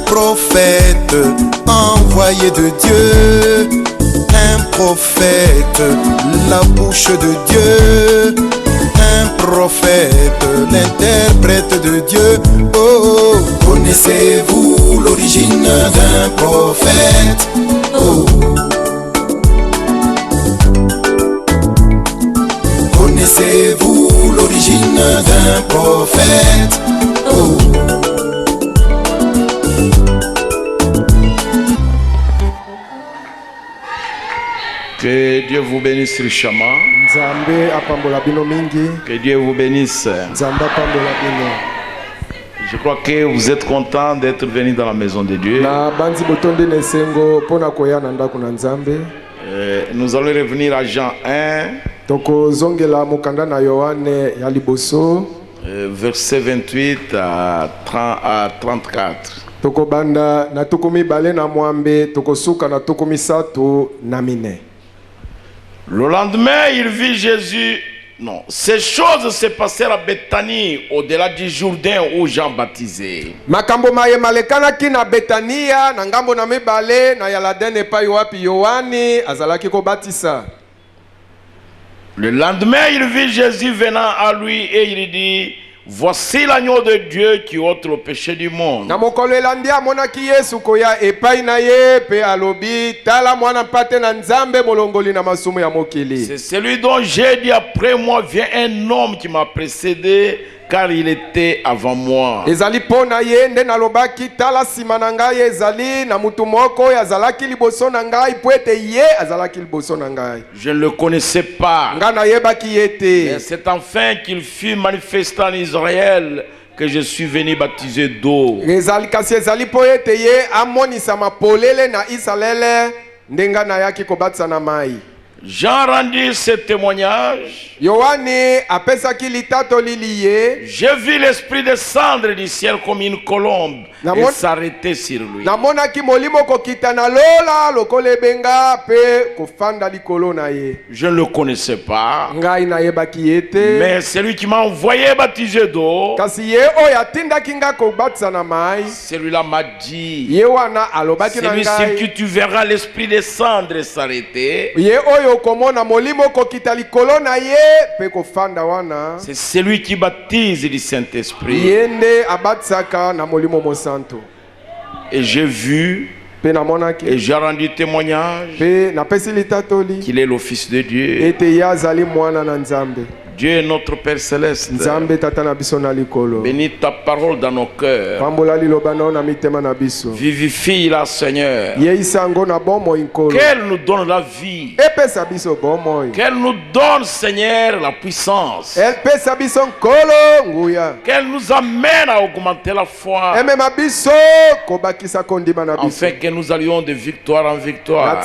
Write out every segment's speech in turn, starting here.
prophète envoyé de Dieu, un prophète, la bouche de Dieu, un prophète, l'interprète de Dieu. Oh, connaissez-vous l'origine d'un prophète? Oh. Connaissez-vous l'origine d'un prophète? Oh. Que Dieu vous bénisse richement. Que Dieu vous bénisse. Je crois que vous êtes content d'être venu dans la maison de Dieu. Nous allons revenir à Jean 1. Verset 28 à 34. Le lendemain, il vit Jésus. Non, ces choses se passèrent à Bethanie, au-delà du Jourdain où Jean baptisait. Le lendemain, il vit Jésus venant à lui et il dit: voici l'agneau de Dieu qui ôte le péché du monde. C'est celui dont j'ai dit: après moi vient un homme qui m'a précédé, car il était avant moi. Je ne le connaissais pas. Mais c'est enfin qu'il fut manifesté en Israël que je suis venu baptiser d'eau. Jean rendit ce témoignage. J'ai vu l'Esprit descendre du ciel comme une colombe et s'arrêter sur lui. Je ne le connaissais pas. Mais celui qui m'a envoyé baptiser d'eau, celui-là m'a dit: celui sur qui tu verras l'Esprit descendre et s'arrêter, c'est celui qui baptise du Saint-Esprit. Et j'ai vu et j'ai rendu témoignage qu'il est le Fils de Dieu. Dieu est notre Père Céleste. Bénis ta parole dans nos cœurs. Vivifie-la, Seigneur. Qu'elle nous donne la vie. Qu'elle nous donne, Seigneur, la puissance. Qu'elle nous amène à augmenter la foi, afin que nous allions de victoire en victoire.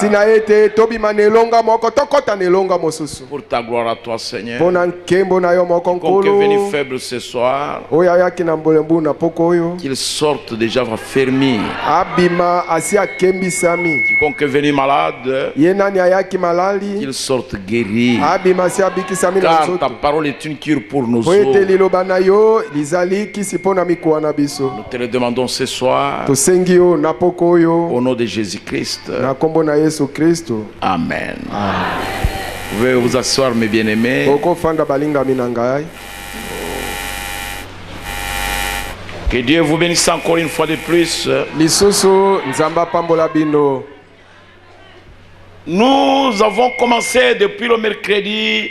Pour ta gloire à toi, Seigneur. Quiconque est venu faible ce soir, qu'il sorte déjà raffermi. Quiconque est venu malade, qu'il sorte guéri. Car ta parole est une cure pour nos os. Nous te le demandons ce soir, au nom de Jésus-Christ. Amen. Vous pouvez vous asseoir, mes bien-aimés. Que Dieu vous bénisse encore une fois de plus. Nous avons commencé depuis le mercredi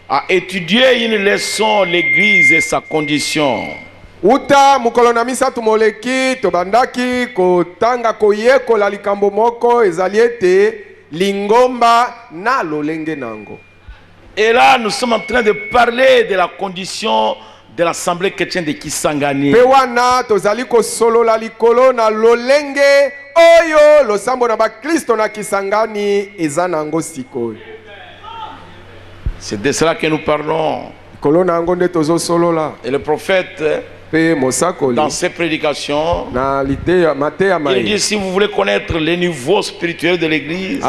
à étudier une leçon, l'Église et sa condition. Uta mukolona misatu moleki tobandaki kotanga koyekola likambo moko ezaliete lingomba na lolenge nango. Et là, nous sommes en train de parler de la condition de l'Assemblée chrétienne de Kisangani. Pewana tozali ko solo la likolo na lolenge oyo losambo na ba Kristo na Kisangani ezanango sikoyo. C'est de cela que nous parlons. Kolona ngo nde tozo solo la. Et le prophète, dans ses prédications, il dit: si vous voulez connaître les niveaux spirituels de l'Église,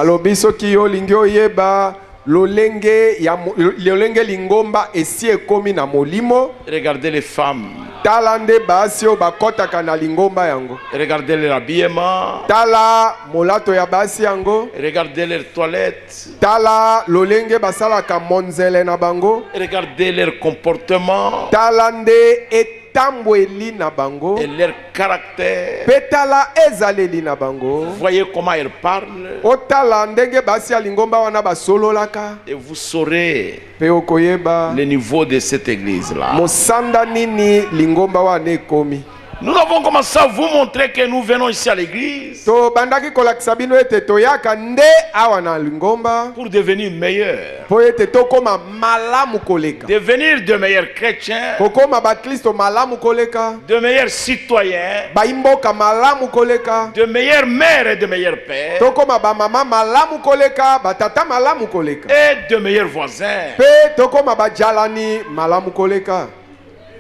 lolenge lingomba esi ekomi na molimo. Regardez les femmes. Tala nde basi oyo bakotaka na lingomba yango. Regardez leur habillement. Tala molato ya basi yango. Regardez leurs toilettes. Tala lolenge basalaka monzele na bango. Regardez leur comportement. Tala nde etambweli na bango. Et leur caractère. Petala ezaleli na bango. Voyez comment elles parlent. Otala ndenge basi ya lingomba wana basololaka. Et vous saurez Pe okoyeba le niveau de cette église là. Mosanda nini lingomba wana ekomi. Nous avons commencé à vous montrer que nous venons ici à l'église To bandaki kolakisa bino ete toyaka nde awa na lingomba pour devenir meilleurs, po ete tokoma malamu koleka. devenir de meilleurs chrétiens, Kokoma bakristo malamu koleka. de meilleurs citoyens, Baimboka malamu koleka. de meilleures mères et de meilleurs pères, Tokoma ba mama malamu koleka, batata malamu koleka. et de meilleurs voisins. Pe tokoma ba jalani malamu koleka.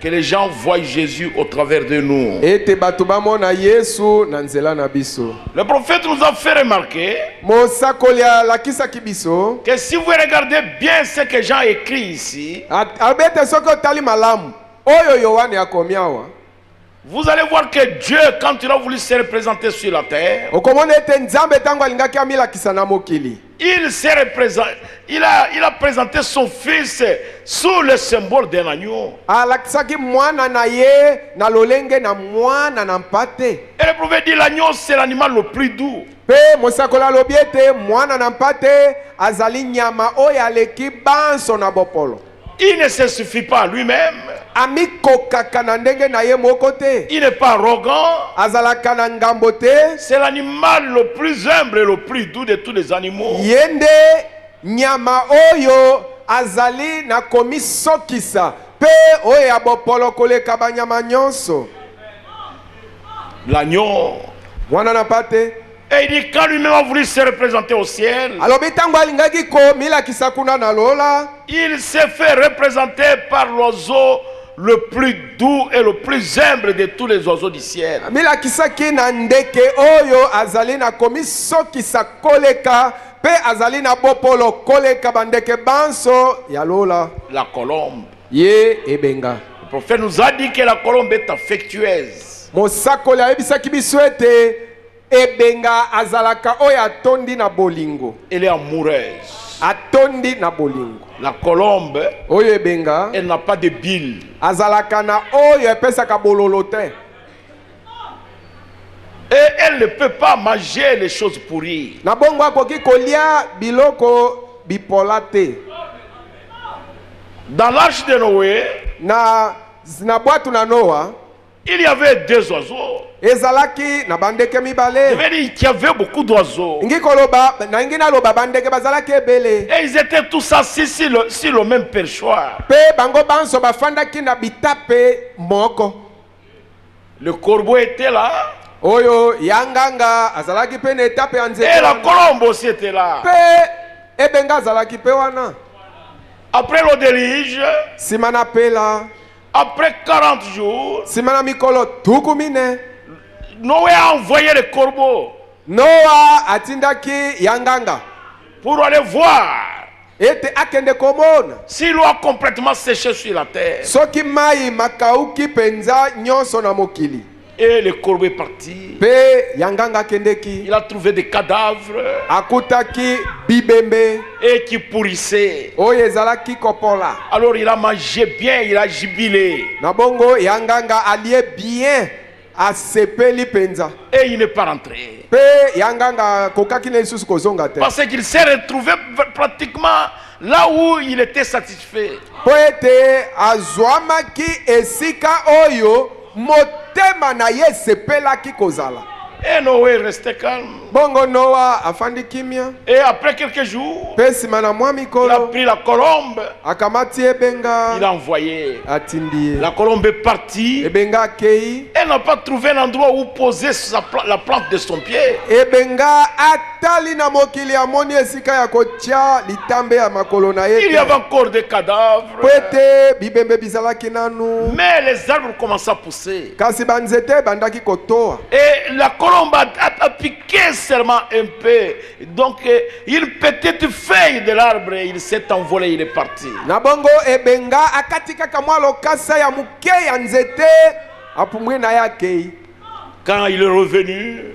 Que les gens voient Jésus au travers de nous. Ete batu bamona Yesu na nzela na biso. Le prophète nous a fait remarquer Mosakolia lakisa kibiso. que si vous regardez bien ce que Jean écrit ici, Abete soko tali malamu. Oyo Yohane akomi awa. vous allez voir que Dieu, quand il a voulu se représenter sur la terre, Okomona ete nzambe tango alingaki amilakisa na mokili. il a présenté son fils sous le symbole d'un agneau. Alakisaki mwana na ye na lolenge na mwana na mpate. Et le prophète dit l'agneau c'est l'animal le plus doux. Pe mosakola lobi ete mwana na mpate azali nyama oyo aleki banso na bopolo. Il ne se suffit pas à lui-même. Amikokaka na ndenge na ye moko te. Il n'est pas arrogant. Azalaka na ngambo te. C'est l'animal le plus humble et le plus doux de tous les animaux. Yende nyama oyo azali na komi sokisa. Pe oyo ya bopolo koleka banyama nyonso. L'agneau. Mwana na pate. Et il dit quand lui-même a voulu se représenter au ciel, Alobi tango alingaki ko milakisa kuna na lola. il s'est fait représenter par l'oiseau le plus doux et le plus humble de tous les oiseaux du ciel. Milakisaki na ndeke oyo azali na komi sokisa koleka. Pe azali na bopolo koleka bandeke banso ya lola. La colombe. Ye ebenga. Le prophète nous a dit que la colombe est affectueuse. Mosakoli ayebisaki biso ete ebenga azalaka oyo atondi na bolingo. Elle est amoureuse. Atondi na bolingo. La colombe, Oyo ebenga elle n'a pas de bile. azalaka na oyo epesaka bololo te. Et elle ne peut pas manger les choses pourries. Na bongo akoki kolia biloko bipola te. Dans l'arche de Noé, Na bwatu na Noa il y avait deux oiseaux. ezalaki na bandeke Je mibale. veux dire qu'il y avait beaucoup d'oiseaux. Ngi koloba na ngi naloba bandeke bazalaki ebele. Et ils étaient tous assis sur le même perchoir. Pe bango banso bafandaki na bitape moko. Le corbeau était là. Oyo yanganga azalaki pe na etape ya nzete. Et la colombe aussi était là. Pe ebenga azalaki pe wana. Après le déluge, Sima na pela. après 40 jours, Sima na mikolo tuku mine. Noé a envoyé le corbeau Noa atindaki yanganga. pour aller voir Ete akende komona. si l'eau a complètement séché sur la terre. Soki mai makauki penza nyonso na mokili. Et le corbeau est parti. Pe yanganga kendeki. Il a trouvé des cadavres Akutaki bibembe. et qui pourrissaient. Oyo ezalaki kopola. Alors il a mangé bien, il a jubilé. Na bongo yanganga alie bien. Asepeli penza. Et il n'est pas rentré. Pe yanganga kokaki na lisusu kozonga te. Parce qu'il s'est retrouvé pratiquement là où il était satisfait. Po ete azwamaki esika oyo motema na ye sepelaki kozala. Et Noé restait calme. Bongo Noa afandi kimia. Et après quelques jours, Pe sima na mwa il a mikolo pris la colombe. akamati ebenga Il a envoyé. atindi ye. La colombe est partie. Ebenga akei. Elle n'a pas trouvé un endroit où poser la plante de son pied. Ebenga atali na mokili amoni esika ya kotia litambe ya makolo na ye. Il y avait encore des cadavres. Po ete bibembe bizalaki nanu. Mais les arbres commençaient à pousser. Kasi banzete bandaki kotoa. Et la colombe colombe a piqué seulement un peu. Donc, une petite feuille de l'arbre, il s'est envolé, il est parti. Nabongo ebenga akatika kamwa lokasa ya muke ya nzete apumwe na yake. Quand il est revenu,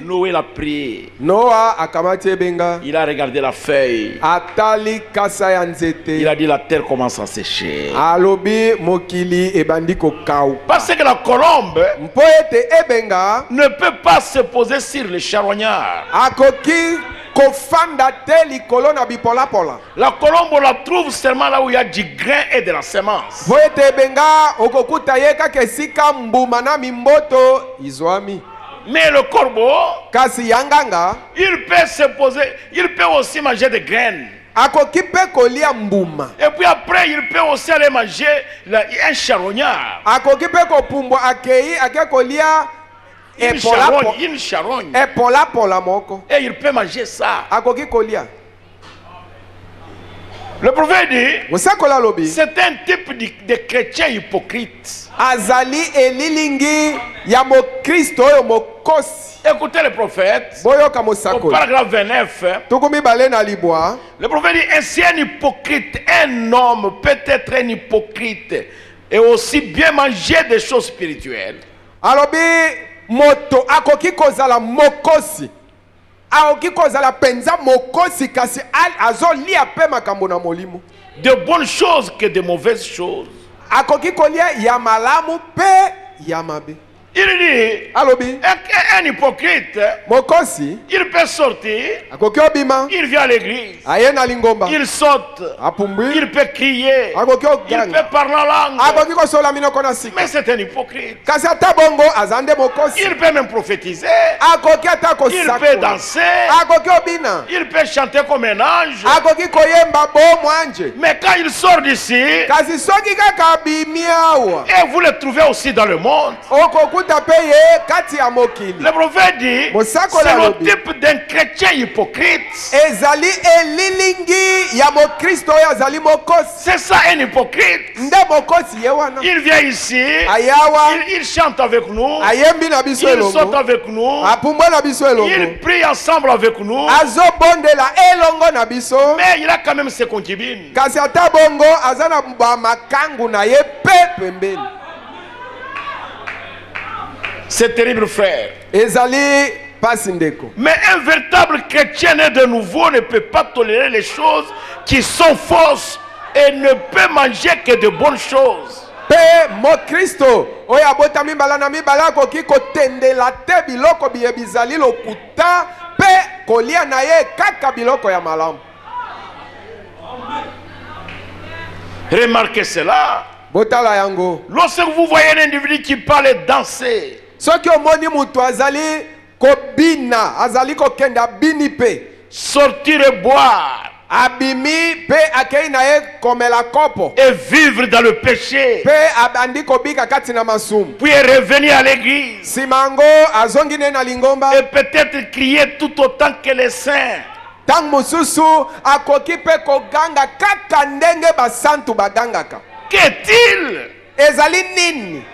Noé l'a prié. Noah akamati ebenga. Il a regardé la feuille. Atali kasa ya nzete. Il a dit la terre commence à sécher. Alobi mokili ebandi kokau. Parce que la colombe mpoete ebenga ne peut pas se poser sur le charognard. Akoki kofanda te likolo na bipola pola. La colombe on la trouve seulement là où il y a du grain et de la semence. Mpoete ebenga okokuta yeka kesika mbuma na mimboto izwami. Mais le corbeau, kasi yanganga, il peut se poser, il peut aussi manger des graines. Akoki pe kolia mbuma. Et puis après, il peut aussi aller manger un charognard. Akoki pe kopumbwa akei ake kolia une charogne. Epola pola moko. Et il peut manger ça. Akoki kolia. Le prophète dit, c'est un type de chrétien hypocrite. Azali elilingi ya mo Kristo yo mokosi. Écoutez le prophète. Au paragraphe 29. Le prophète dit, ainsi un hypocrite, un homme peut être un hypocrite et aussi bien manger des choses spirituelles. Alobi moto akoki kozala mokosi. Aoki kozala penza mokosi kasi azoli ape makambo na molimo. De bonnes choses que de mauvaises choses. Akoki kolia ya malamu pe ya mabe. Il dit, alobi un hypocrite, mokosi, il peut sortir, akoki obima, il vient à l'église, ayena lingomba, il saute, apumbi, il peut crier, akoki il peut parler en langue, akoki kosola minoko na sika. Mais c'est un hypocrite. Kasi ata bongo azande mokosi. Il peut même prophétiser, akoki ata kosako, il peut danser, akoki obina, il peut chanter comme un ange, akoki koyemba bo mwanje. Mais quand il sort d'ici, kasi soki kaka bimiawa, et vous le trouvez aussi dans le monde. Le prophète dit, c'est le type d'un chrétien hypocrite. C'est ça un hypocrite. Il vient ici, il chante avec nous, il saute avec nous, il prie ensemble avec nous, mais il a quand même ses concubines. C'est terrible, frère. Mais un véritable chrétien né de nouveau ne peut pas tolérer les choses qui sont fausses et ne peut manger que de bonnes choses. Remarquez cela. Lorsque vous voyez un individu qui parle et danser, sortir et boire, et vivre dans le péché, puis revenir à l'église, et peut-être crier tout autant que les saints. Qu'est-il?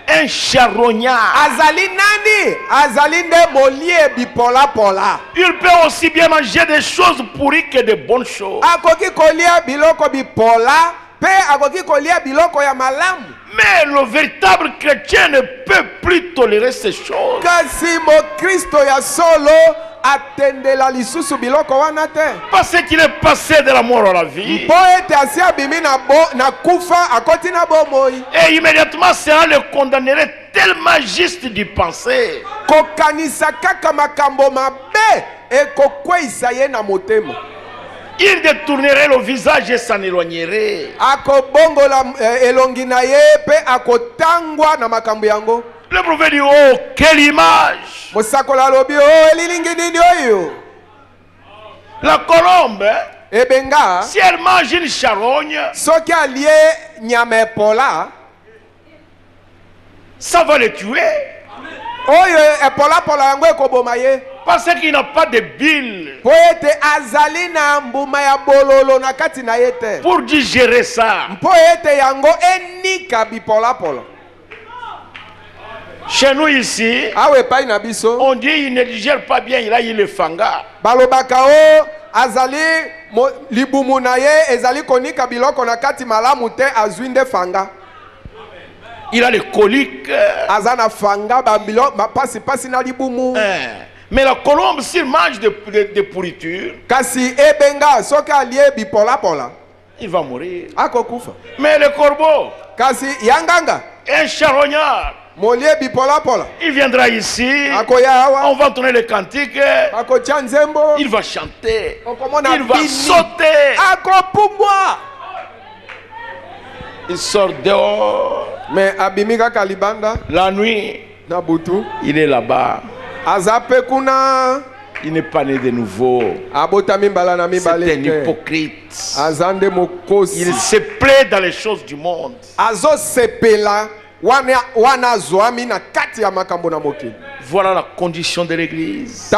Un charognard. Il peut aussi bien manger des choses pourries que de bonnes choses. Mais le véritable chrétien ne peut plus tolérer ces choses. Parce qu'il est passé de la mort à la vie. Et immédiatement cela le condamnerait tellement juste d'y penser. Il détournerait le visage et s'en éloignerait. Le prophète dit, oh, quelle image! La colombe, si elle mange une charogne, ça va le tuer. Parce qu'il n'a pas de bile pour digérer ça. Chez nous ici, on dit il ne digère pas bien, il a eu le fanga. Balobakao azali libumu na ye ezali konika biloko na kati malamu te azwinde fanga. Il a les coliques. Azana fanga babilo pasi na libumu. Mais la colombe s'il mange de pourriture, kasi ebenga soka alie bipola pola, il va mourir. Akokufa. Mais le corbeau, kasi yanganga, un charognard, il viendra ici, on va tourner le cantique, il va chanter, il va sauter, il sort dehors. Mais abimika kalibanda, la nuit, il est là-bas, il n'est pas né de nouveau. C'est un hypocrite. Il se plaît dans les choses du monde. Voilà la condition de l'église. C'est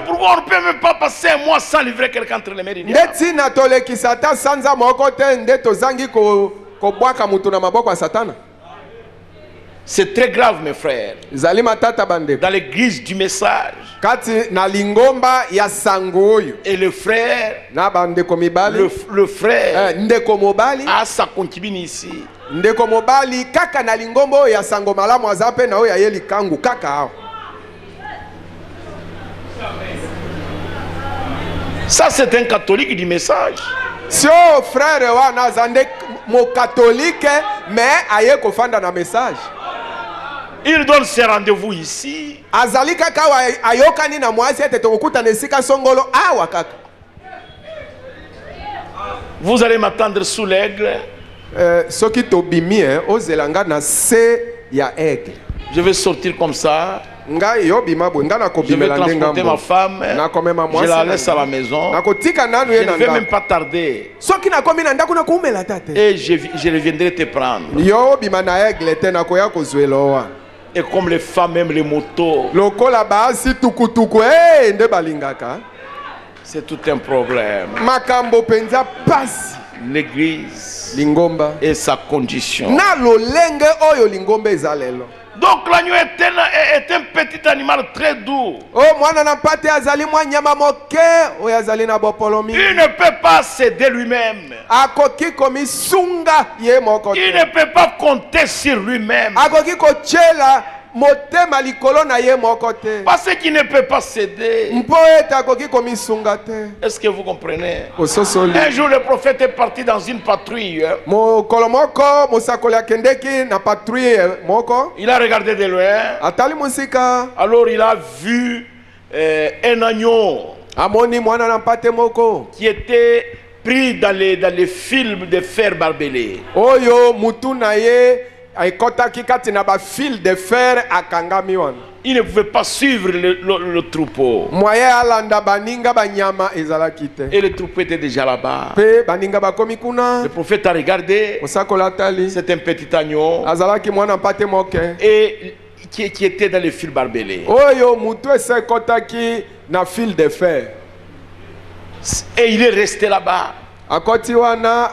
pourquoi on ne peut même pas passer un mois sans livrer quelqu'un entre les mains du diable. C'est très grave, mes frères. Dans l'église du message. Et le frère, le frère a sa concubine ici. Ça, c'est un catholique du message. Si frère wana zande mo catholique mais aye kofanda na message. Il donne ses rendez-vous ici. Azali kaka ayokani na mwasi ete tokuta nesika songolo awa kaka. Vous allez m'attendre sous l'aigle. Soki tobimi ozelanga na se ya aigle. Je vais sortir comme ça. Je vais transporter ma femme. Je la laisse à la maison. Je ne vais même pas tarder. Et je reviendrai te prendre. Et comme les femmes aiment les motos, c'est tout un problème. L'église et sa condition. Donc l'agneau est un petit animal très doux. Il ne peut pas céder lui-même. Il ne peut pas compter sur lui-même. Parce qu'il ne peut pas céder. Est-ce que vous comprenez? Un jour, le prophète est parti dans une patrouille. Il a regardé de loin. Alors il a vu un agneau qui était pris dans les fils de fer barbelés. Il ne pouvait pas suivre le troupeau. Et le troupeau était déjà là-bas. Le prophète a regardé. C'est un petit agneau. Et qui était dans les fils barbelés. Et il est resté là-bas.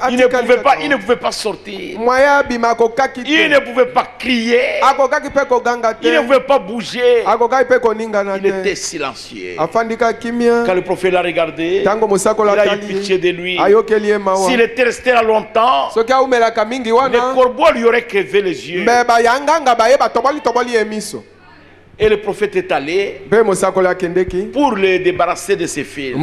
Il ne pouvait pas sortir. Il ne pouvait pas crier. Il ne pouvait pas bouger. Il était silencieux. Quand le prophète l'a regardé, il a eu pitié de lui. S'il était resté là longtemps, le corbeau lui aurait crevé les yeux. Et le prophète est allé pour le débarrasser de ses fils.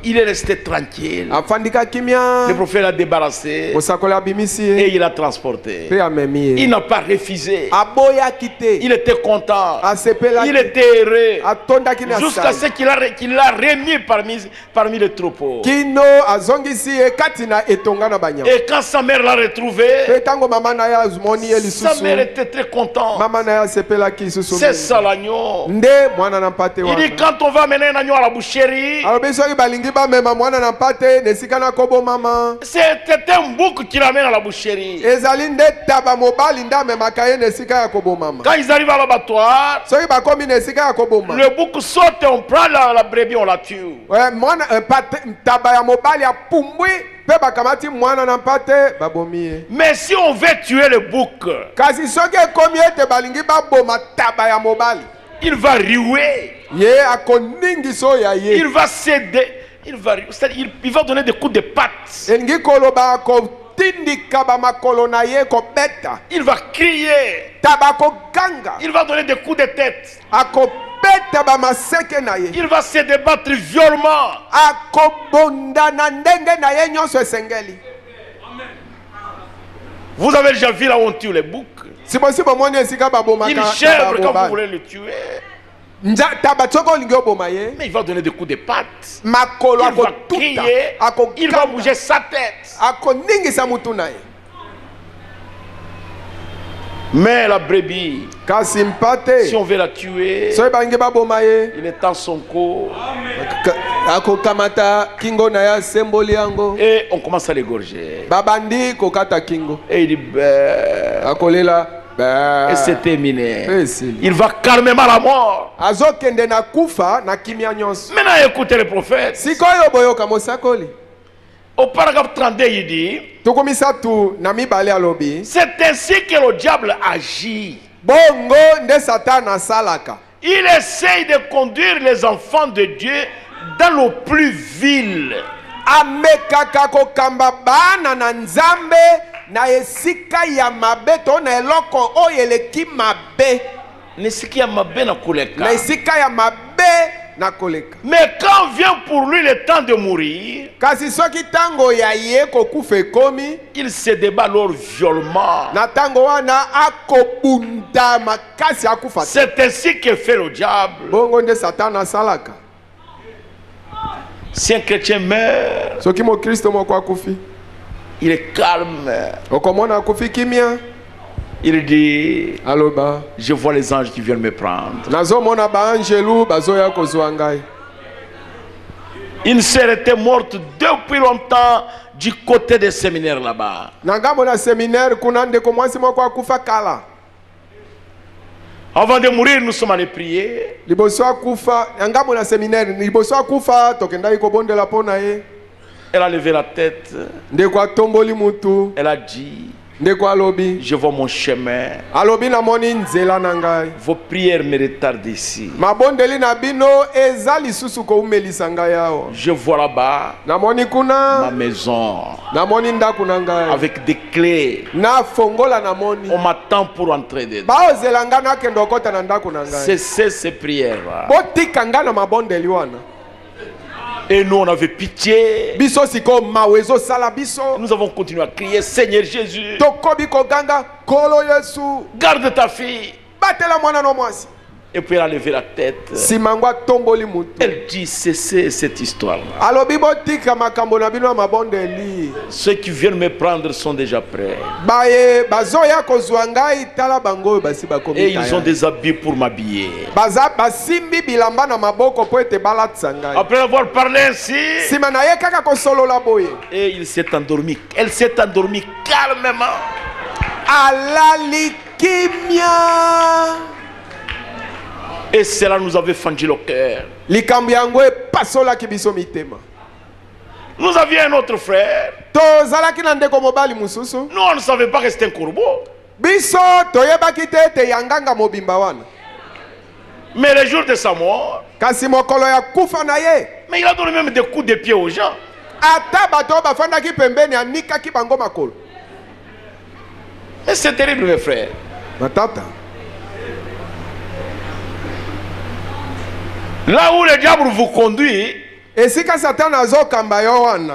Il est resté tranquille. Le prophète l'a débarrassé et il l'a transporté. Il n'a pas refusé. Il était content. Il était heureux. Jusqu'à ce qu'il l'a remis parmi les troupeaux. Et quand sa mère l'a retrouvé, sa mère était très contente. C'est ça l'agneau. Il dit quand on va mener un agneau à la boucherie, C'était un bouc qui l'amène à la boucherie. Quand ils arrivent à l'abattoir, le bouc saute et on prend la brebis, on la tue. Mais si on veut tuer le bouc, il va ruer. Il va céder. Il va donner des coups de patte. Il va crier. Il va donner des coups de tête. Il va se débattre violemment. Vous avez déjà vu là où on tue les boucs. Une chèvre, quand vous voulez le tuer, mais il va donner des coups de patte. Il va crier. Il va bouger sa tête. Mais la brebis, si on veut la tuer, il est dans son cou. Et on commence à l'égorger. Et il dit et c'est terminé. Il va calmement la mort. Maintenant écoutez le prophète. Au paragraphe 32, il dit, c'est ainsi que le diable agit. Il essaye de conduire les enfants de Dieu dans le plus vil. Mais quand vient pour lui le temps de mourir, il se débat alors violemment. C'est ainsi que fait le diable. Si un chrétien meurt, il est calme. Il dit, je vois les anges qui viennent me prendre. Une sœur était morte depuis longtemps du côté des séminaires là-bas. Avant de mourir, nous sommes allés prier. Elle a levé la tête. Elle a dit, je vois mon chemin. Vos prières me retardent ici. Je vois là-bas ma maison avec des clés. On m'attend pour entrer dedans. Cessez ces prières-là. Et nous on avait pitié. Nous avons continué à crier, Seigneur Jésus, garde ta fille. Et puis elle a levé la tête. Elle dit, cessez cette histoire-là. Ceux qui viennent me prendre sont déjà prêts. Et ils ont des habits pour m'habiller. Après avoir parlé ainsi, et il s'est endormi. Elle s'est endormie calmement. Et cela nous avait fendu le cœur. Nous avions un autre frère. Nous on ne savait pas que c'était un corbeau. Mais le jour de sa mort, mais il a donné même des coups de pied aux gens. Et c'est terrible mes frères. Là où le diable vous conduit,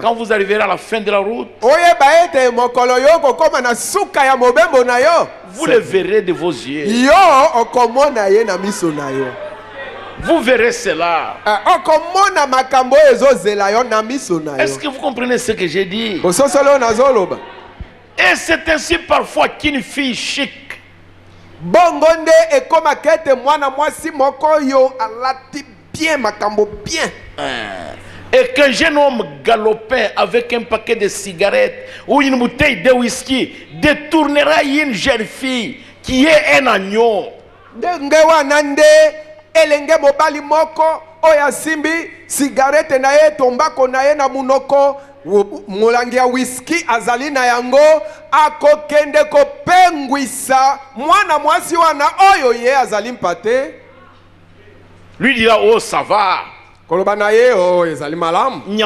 quand vous arriverez à la fin de la route, vous le verrez de vos yeux. Vous verrez cela. Est-ce que vous comprenez ce que j'ai dit? Et c'est ainsi parfois qu'une fille chic et qu'un jeune homme galopin avec un paquet de cigarettes ou une bouteille de whisky détournera une jeune fille qui est un agneau. Elenge mobali moko oya simbi cigarette na ye tombako na ye na munoko molangi ya whisky azali na yango akokende kopengwisa mwana mwasi wana oyo ye azali mpate. Lui dira oh ça va. Koloba na ye oh ezali malam. Il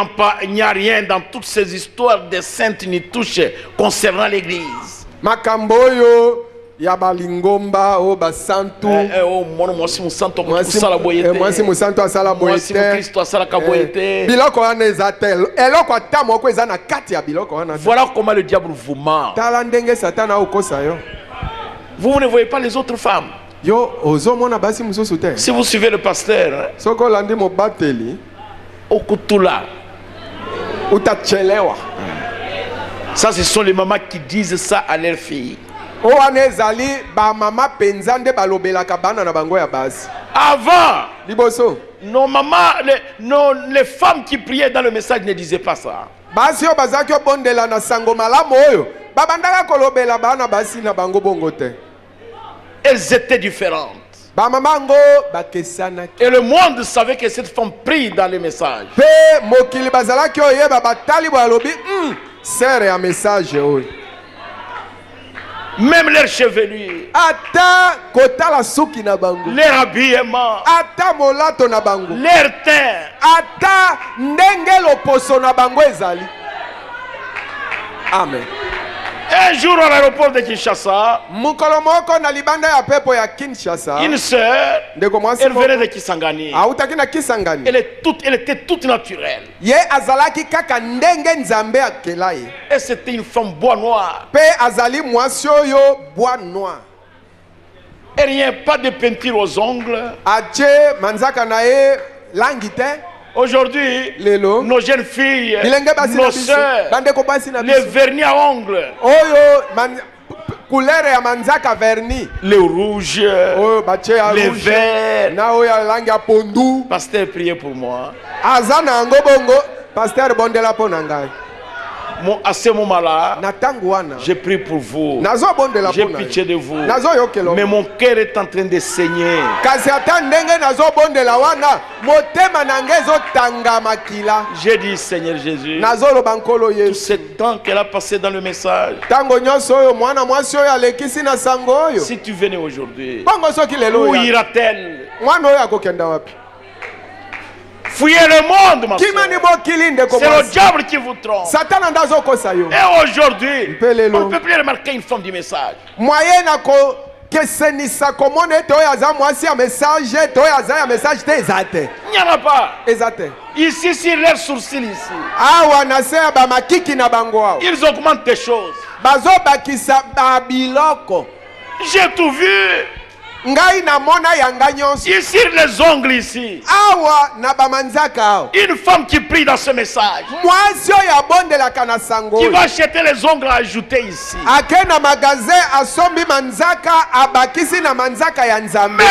n'y a rien dans toutes ces histoires de saintes ni touche concernant l'église. Makambo oyo ya balingomba o basantu mwasi musantu asala boyete mwasi musantu asala boyete mwasi Kristo asala kaboyete biloko wana ezatel eloko ata moko eza na kati ya biloko wana. Voilà comment le diable vous ment. Tala ndenge satana okosa yo. Vous ne voyez pas les autres femmes. Yo ozomona basi mususu te. Si vous suivez le pasteur soko landi mobateli okutula utachelewa. Ça ce sont les mamans qui disent ça à leurs filles. Oanezali ba mama penza nde balobelaka bana na bango ya basi. Avant, liboso nos mamans, les femmes qui priaient dans le message ne disaient pas ça. Basi yo bazaki obondela na sango malamu oyo babandaka kolobela bana basi na bango bongo te. Elles étaient différentes. Ba mamango bakesana. Et le monde savait que cette femme prie dans le message. Pe mokili bazalaki oyeba batali balobi sert ya message oyo. Même leur chevelure, ata kotala suki na bango, leur habillement, ata molato na bango, leur teint, ata ndenge loposo na bango ezali. Amen. Un jour à l'aéroport de Kinshasa, mukolo moko na libanda ya pepo ya Kinshasa, une sœur, elle venait de Kisangani. Autaki na Kisangani. Elle était toute naturelle. Ye azalaki kaka ndenge nzambe akela ye. Et c'était une femme bois noir. Pe azali mwasi oyo bois noir. Et rien, pas de peinture aux ongles. Ache manzaka na ye langi te. Aujourd'hui, nos jeunes filles, nos sœurs, les vernis à ongles, couleur ya manzaka vernis, les rouges, les verts. Pasteur, priez pour moi. Pasteur bondela po nangai. À ce moment-là, j'ai prié pour vous. J'ai pitié de vous. Mais mon cœur est en train de saigner. J'ai dit, Seigneur Jésus, tout ce temps qu'elle a passé dans le message, si tu venais aujourd'hui, où ira-t-elle? Fouillez le monde, ma soeur. C'est le diable qui vous trompe. Et aujourd'hui, on ne peut plus remarquer une femme du message. Il n'y en a pas. Ici, sur leurs sourcils, ici, ils augmentent des choses. J'ai tout vu. Ici les ongles ici. Une femme qui prie dans ce message, qui va acheter les ongles à ajouter ici. Mais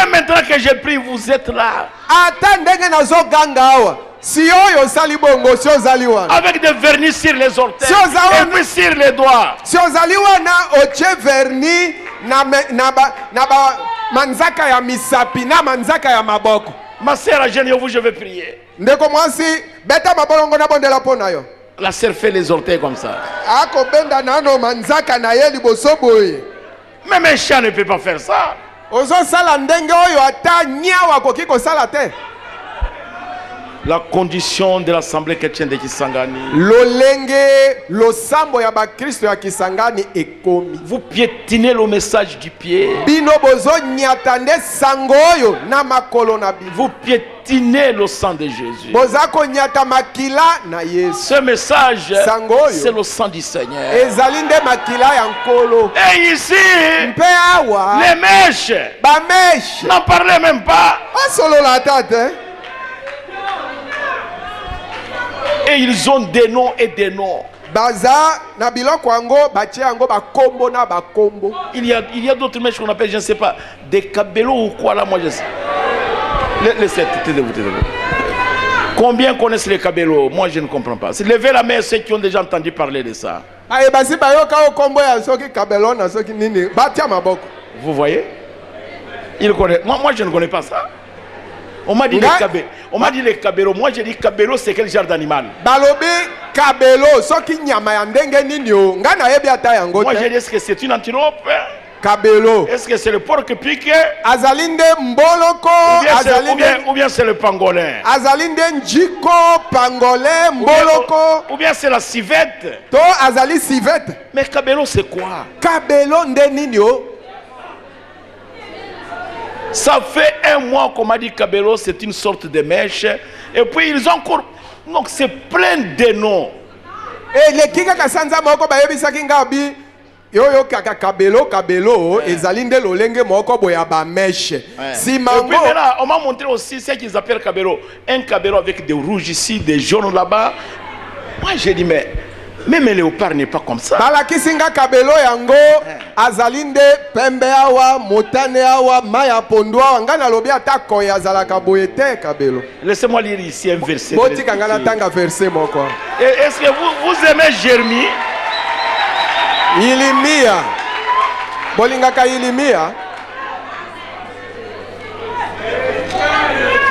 maintenant que j'ai pris, vous êtes là. Avec des vernis sur les orteils et puis sur les doigts. Manzaka ya misapi na manzaka ya maboko. Ma sœur jeune, je vais prier. Ndeko mwasi beta mabolongo na bondela pona yo. La sœur fait les orteils comme ça. Ako benda nano manzaka na ye liboso boye. Même un chat ne peut pas faire ça. Ozo sala ndenge oyo ata nyawa koki ko sala te. La condition de l'assemblée chrétienne de Kisangani. Vous piétinez le message du pied. Vous piétinez le sang de Jésus. Ce message, c'est le sang du Seigneur. Et ici, les mèches n'en parlez même pas. Et ils ont des noms et des noms. Il y a d'autres mèches qu'on appelle, je ne sais pas, des cabellos ou quoi là, moi je sais. Laissez, taisez-vous. Combien connaissent les Kabelo? Moi, je ne comprends pas. C'est lever la main ceux qui ont déjà entendu parler de ça. Vous voyez? Il connaît. Moi, je ne connais pas ça. On m'a dit les Kabelo. On m'a dit les Kabelo. Moi, j'ai dit Kabelo, c'est quel genre d'animal? Balobi Kabelo, moi, j'ai dit, est-ce que c'est une antilope? Kabelo. Est-ce que c'est le porc piqué? Azalinde Mboloko. Ou bien c'est le pangolin? Azalinde Njiko, pangolin, Mboloko. Ou bien c'est la civette? To Azali civette. Mais Kabelo, c'est quoi? Kabelo Ndenino. Ça fait un mois qu'on m'a dit Kabelo, c'est une sorte de mèche. Et puis ils ont encore. Donc c'est plein de noms. Et les Kika Kasanza Moko Bayebisa Kingabi. Yo kaka Kabelo ezalinde lolenge moko boya ba mèche. Si mango. Et puis là, on m'a montré aussi ce qu'ils appellent Kabelo. Un Kabelo avec des rouges ici, des jaunes là-bas. Moi j'ai dit mais même le léopard n'est pas comme ça. Bala kisinga Kabelo yango azalinde pembe awa motane awa maya pondwa ngana lobi atako ya zalaka boyete Kabelo. Laissez-moi lire ici un verset. Boti kangana tanga verset moko. Est-ce que vous aimez Jérémie? Ilimia. Bolingaka Ilimia.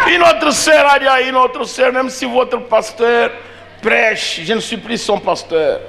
Une autre sœur a dit à une autre sœur, même si votre pasteur prêche, je ne suis plus son pasteur.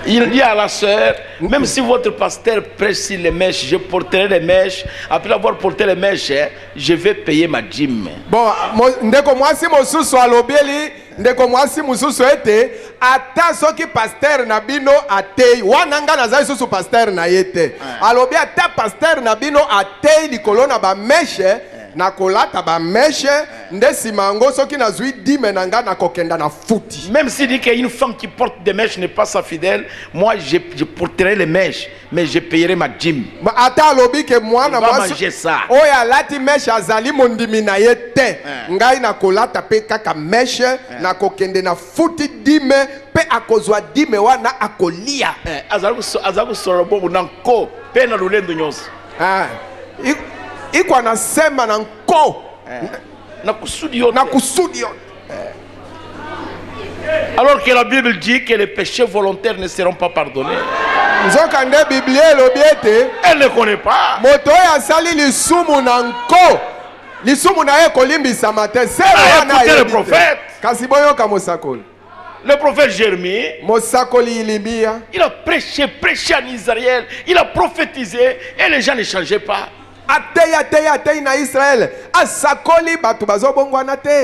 Il dit à la sœur, même si votre pasteur prêche sur les mèches, je porterai les mèches. Après avoir porté les mèches, je vais payer ma dîme. Bon, ndeko mwasi mosusu alobieli, ndeko mwasi mosusu ete, ata soki pasteur na bino atei, wananga na zai susu pasteur na yete. Alobi ata pasteur na bino atei likolo na ba mèche, na kolata ba mèche, nde simango soki na zui dime nanga na kokenda na futi. Même s'il dit qu'une femme qui porte des mèches n'est pas sa fidèle, moi je porterai les mèches, mais je payerai ma dîme. Ata alobi ke mwana mwasi manger ça. Oya lati mèche azali mondimi na yete. Ngai na kolata pe kaka mèche, na kokende na futi dime, pe akozwa dime wana akolia. Azaku sorobo nanko, pe na lulendo nyos. Iko anasema na nko na kusudi yote. Alors que la Bible dit que les péchés volontaires ne seront pas pardonnés. Elle ne connaît pas. Le prophète. Le prophète Jérémie, il a prêché en Israël, il a prophétisé et les gens ne changeaient pas.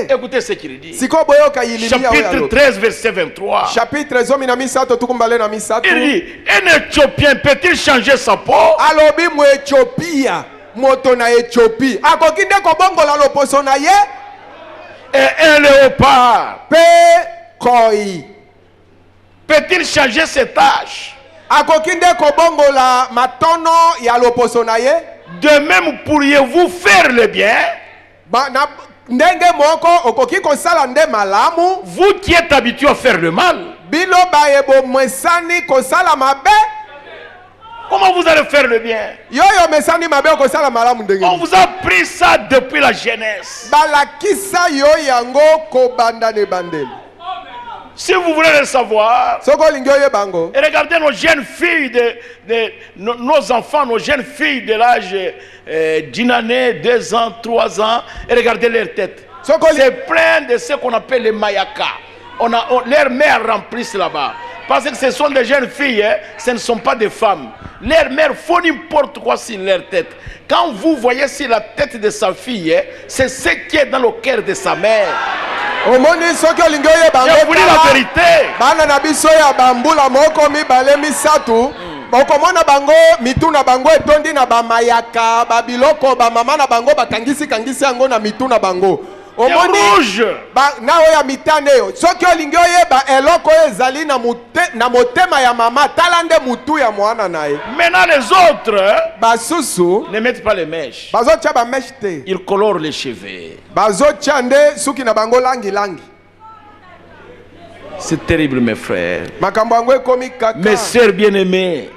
Écoutez ce qu'il dit. Chapitre 13, verset 23. Il dit, un Éthiopien peut-il changer sa peau? Et un léopard peut-il changer ses taches? De même pourriez-vous faire le bien? Vous qui êtes habitué à faire le mal, comment vous allez faire le bien? On vous a pris ça depuis la jeunesse. Si vous voulez le savoir, regardez nos jeunes filles, nos enfants, nos jeunes filles de l'âge d'une année, 2 ans, 3 ans, et regardez leur tête. C'est plein de ce qu'on appelle les mayaka. Leurs mères remplissent là-bas. Parce que ce sont des jeunes filles, ce ne sont pas des femmes. Leurs mères font n'importe quoi sur leur tête. Quand vous voyez sur la tête de sa fille, c'est ce qui est dans le cœur de sa mère. Je vous dis la vérité. Rouge. Maintenant les autres ne mettent pas les mèches. Ils colorent les cheveux. C'est terrible mes frères. Mes sœurs bien-aimées,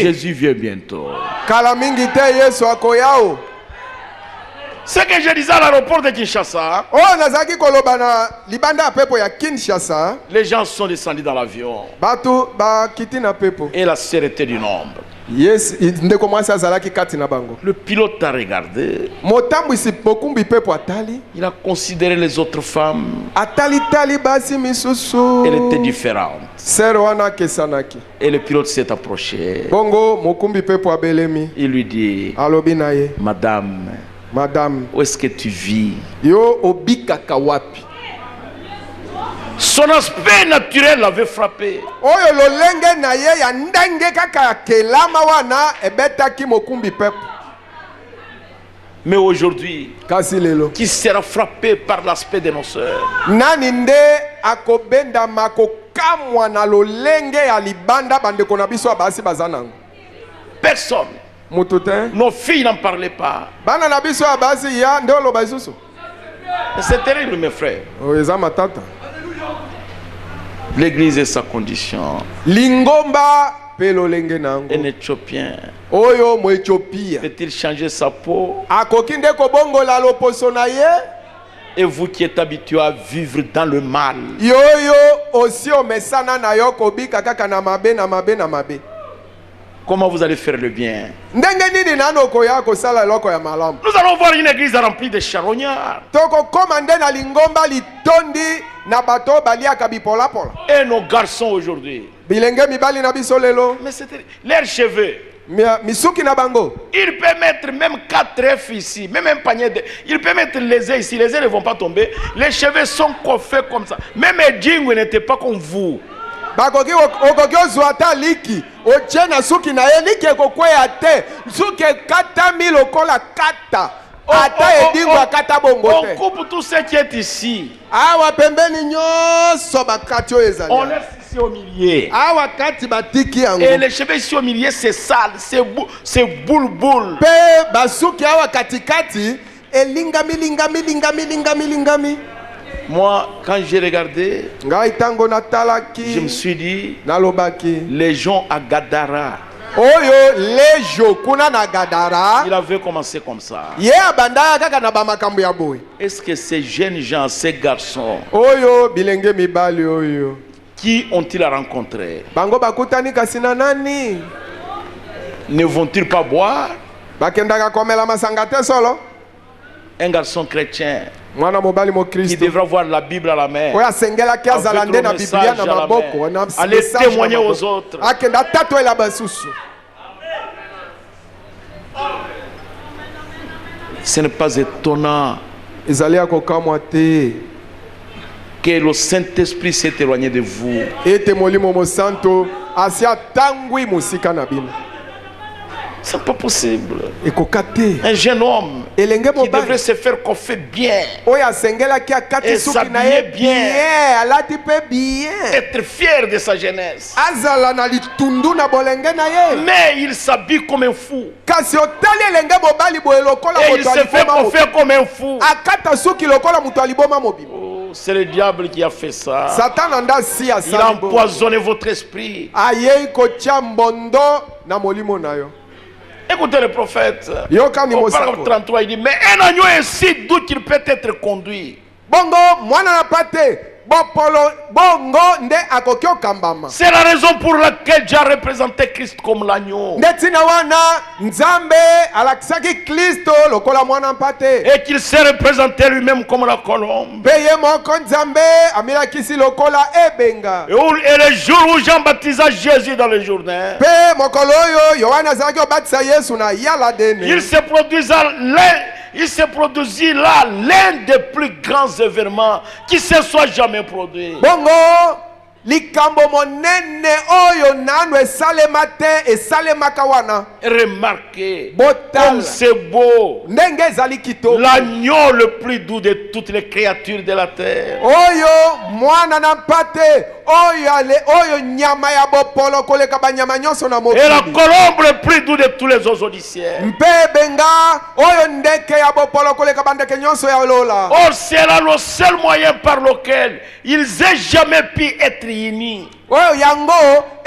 Jésus vient bientôt. Ce que je disais à l'aéroport de Kinshasa, Oh, nazaki koloba na libanda ya pepo ya Kinshasa. les gens sont descendus dans l'avion. Batu ba kiti na pepo. Et la sérité du nombre. Yes, ndeko mwasi azalaki kati na bango. Le pilote a regardé. Motambwisi mokumbi pepo atali. Il a considéré les autres femmes. Atali tali basi misusu. Elle était différente. Sere wana kesanaki. Et le pilote s'est approché. Bongo mokumbi pepo abelemi. Il lui dit, Alobi na ye. Madame, où est-ce que tu vis? Yo obikaka wapi. Son aspect naturel l'avait frappé. Oyo lolenge na ye ya ndenge kaka kelama wana ebetaki mokumbi pepo. Mais aujourd'hui, Kasi lelo. qui sera frappé par l'aspect de nos sœurs? Nani nde akobenda makokamwa na lolenge ya libanda bandeko na biso basi bazanango. Personne. Mututin. Nos filles n'en parlaient pas. Bana na biso basi ya nde oloba isusu. C'est terrible, mes frères. Oeza matata. L'église est sa condition. Lingomba pe lolenge nango. Un Éthiopien Oyo mo Ethiopia. peut-il changer sa peau? Akoki nde kobongola loposo na ye. Et vous qui êtes habitués à vivre dans le mal, Yoyo aussi omesana na yo kobika kaka na mabe na mabe na mabe. comment vous allez faire le bien? Ndenge nini nano koya kosala eloko ya malamu. Nous allons voir une église remplie de charognards. Toko komande na lingomba litondi na bato baliaka bipola pola. Et nos garçons aujourd'hui, Bilenge mibali na biso lelo. mais c'était leurs cheveux. Misuki na bango. Il peut mettre même 4 œufs ici, même un panier de... Il peut mettre les œufs ici, les œufs ne vont pas tomber. Les cheveux sont coiffés comme ça. Même Edjingwe n'était pas comme vous. Bakoki okoki ozwata liki. Oche na suki na ye liki ekokweya te. Suki kata mi lokola kata. Ata edingwa kata bongo te. On coupe tout ce qui est ici. Awa pembeni nyoso bakati oyo ezali. On laisse ici au milieu. Awa kati batiki yango. Et les cheveux ici au milieu, c'est sale, c'est boule. Pe basuki awa katikati elingami lingami lingami lingami lingami. Moi, quand j'ai regardé, Ngai tango natalaki. je me suis dit, Nalobaki. les gens à Gadara, Oyo lejo kuna na Gadara. il avait commencé comme ça. Ye abandaya kaka na bamakambo ya boy. Est-ce que ces jeunes gens, ces garçons, Oyo bilenge mibali oyo. qui ont-ils rencontré? Bango bakutani kasi na nani? Ne vont-ils pas boire? Bakendaka komela masanga te solo. Un garçon chrétien Mwana mobali mo qui Kristo. devrait avoir la Bible à la main, Oya sengela ki azala nde na Avec le Biblia na message à la maboko. main. Na Allez message na témoigner maboko. aux autres. Akenda tato ela basusu. ce n'est pas étonnant Ezali akokamwa te. que le Saint-Esprit s'est éloigné de vous. Ete molimo mo santo asia tangwi musika na bino. C'est pas possible. Ekokate. Un jeune homme Elenge qui devrait mobali. se faire coiffer bien, Oya sengela ki akati Et suki na s'habiller ye bien. bien. Alati pe bien. être fier de sa jeunesse. Azala na litundu na bolenge na ye. Mais il s'habille comme un fou. Kasi otali elenge mobali boye lokola Et il moto se fait aliboma mobima. coiffer comme un fou. Akata suki lokola moto aliboma mobima. Oh, c'est le diable qui a fait ça. Satana nda si Il a asali bongo. empoisonné votre esprit. Ayei kotia mbondo na molimo na yo. Écoutez le prophète. Yokani Au paragraphe mosako. 33, il dit, mais un agneau ainsi d'où il peut être conduit. Bongo mwana na pate. Bopolo bongo nde akoki okambama. C'est la raison pour laquelle Dieu a représenté Christ comme l'agneau. Nde tina wana Nzambe alakisaki Kristo lokola mwana mpate. Et qu'il s'est représenté lui-même comme la colombe. Pe ye moko Nzambe amilakisi lokola ebenga. Et le jour où Jean baptisa Jésus dans le Jourdain, Pe mokolo oyo Yohana azalaki obatisa Yesu na yala dene. il se produisit là l'un des plus grands événements qui se soit jamais produit. Bongo likambo monene oyo nanu esalema te esalemaka wana. Remarquez Botala. comme c'est beau. Ndenge ezali kitoko. L'agneau le plus doux de toutes les créatures de la terre. Oyo mwana na mpate oyo nyama ya bopolo koleka banyama nyonso na Et la mokili. colombe le plus doux de tous les oiseaux du ciel. Mpe benga oyo ndeke ya bopolo koleka bandeke nyonso ya lola. Or, c'est là le seul moyen par lequel ils aient jamais pu être unis. oyo yango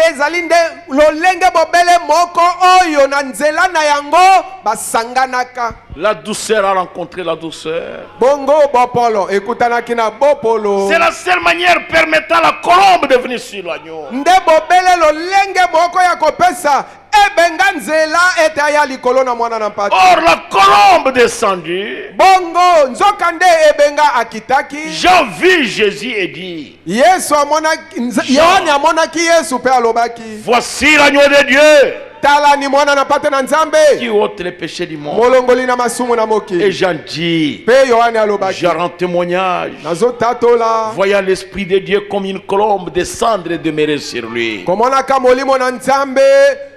ezali nde lolenge bobele moko oyo na nzela na yango basanganaka. La douceur a rencontré la douceur. Bongo bopolo ekutanaki na bopolo. C'est la seule manière permettant à la colombe de venir sur l'agneau. Nde bobele lolenge moko ya kopesa ebenga nzela ete aya likolo na mwana na mpati. Or la colombe descendue. Bongo nzoka nde ebenga akitaki. Jean vit Jésus et dit, Yesu amonaki Yohane amonaki Yesu pe alobaki. voici l'agneau de Dieu Tala ni mwana na pate na Nzambe. qui ôte les péchés du monde. Molongoli na masumu na moki. Et Jean dit, Pe Yohane alobaki. je rends témoignage, Nazo tatola. voyant l'Esprit de Dieu comme une colombe descendre et demeurer sur lui. Komonaka molimo na Nzambe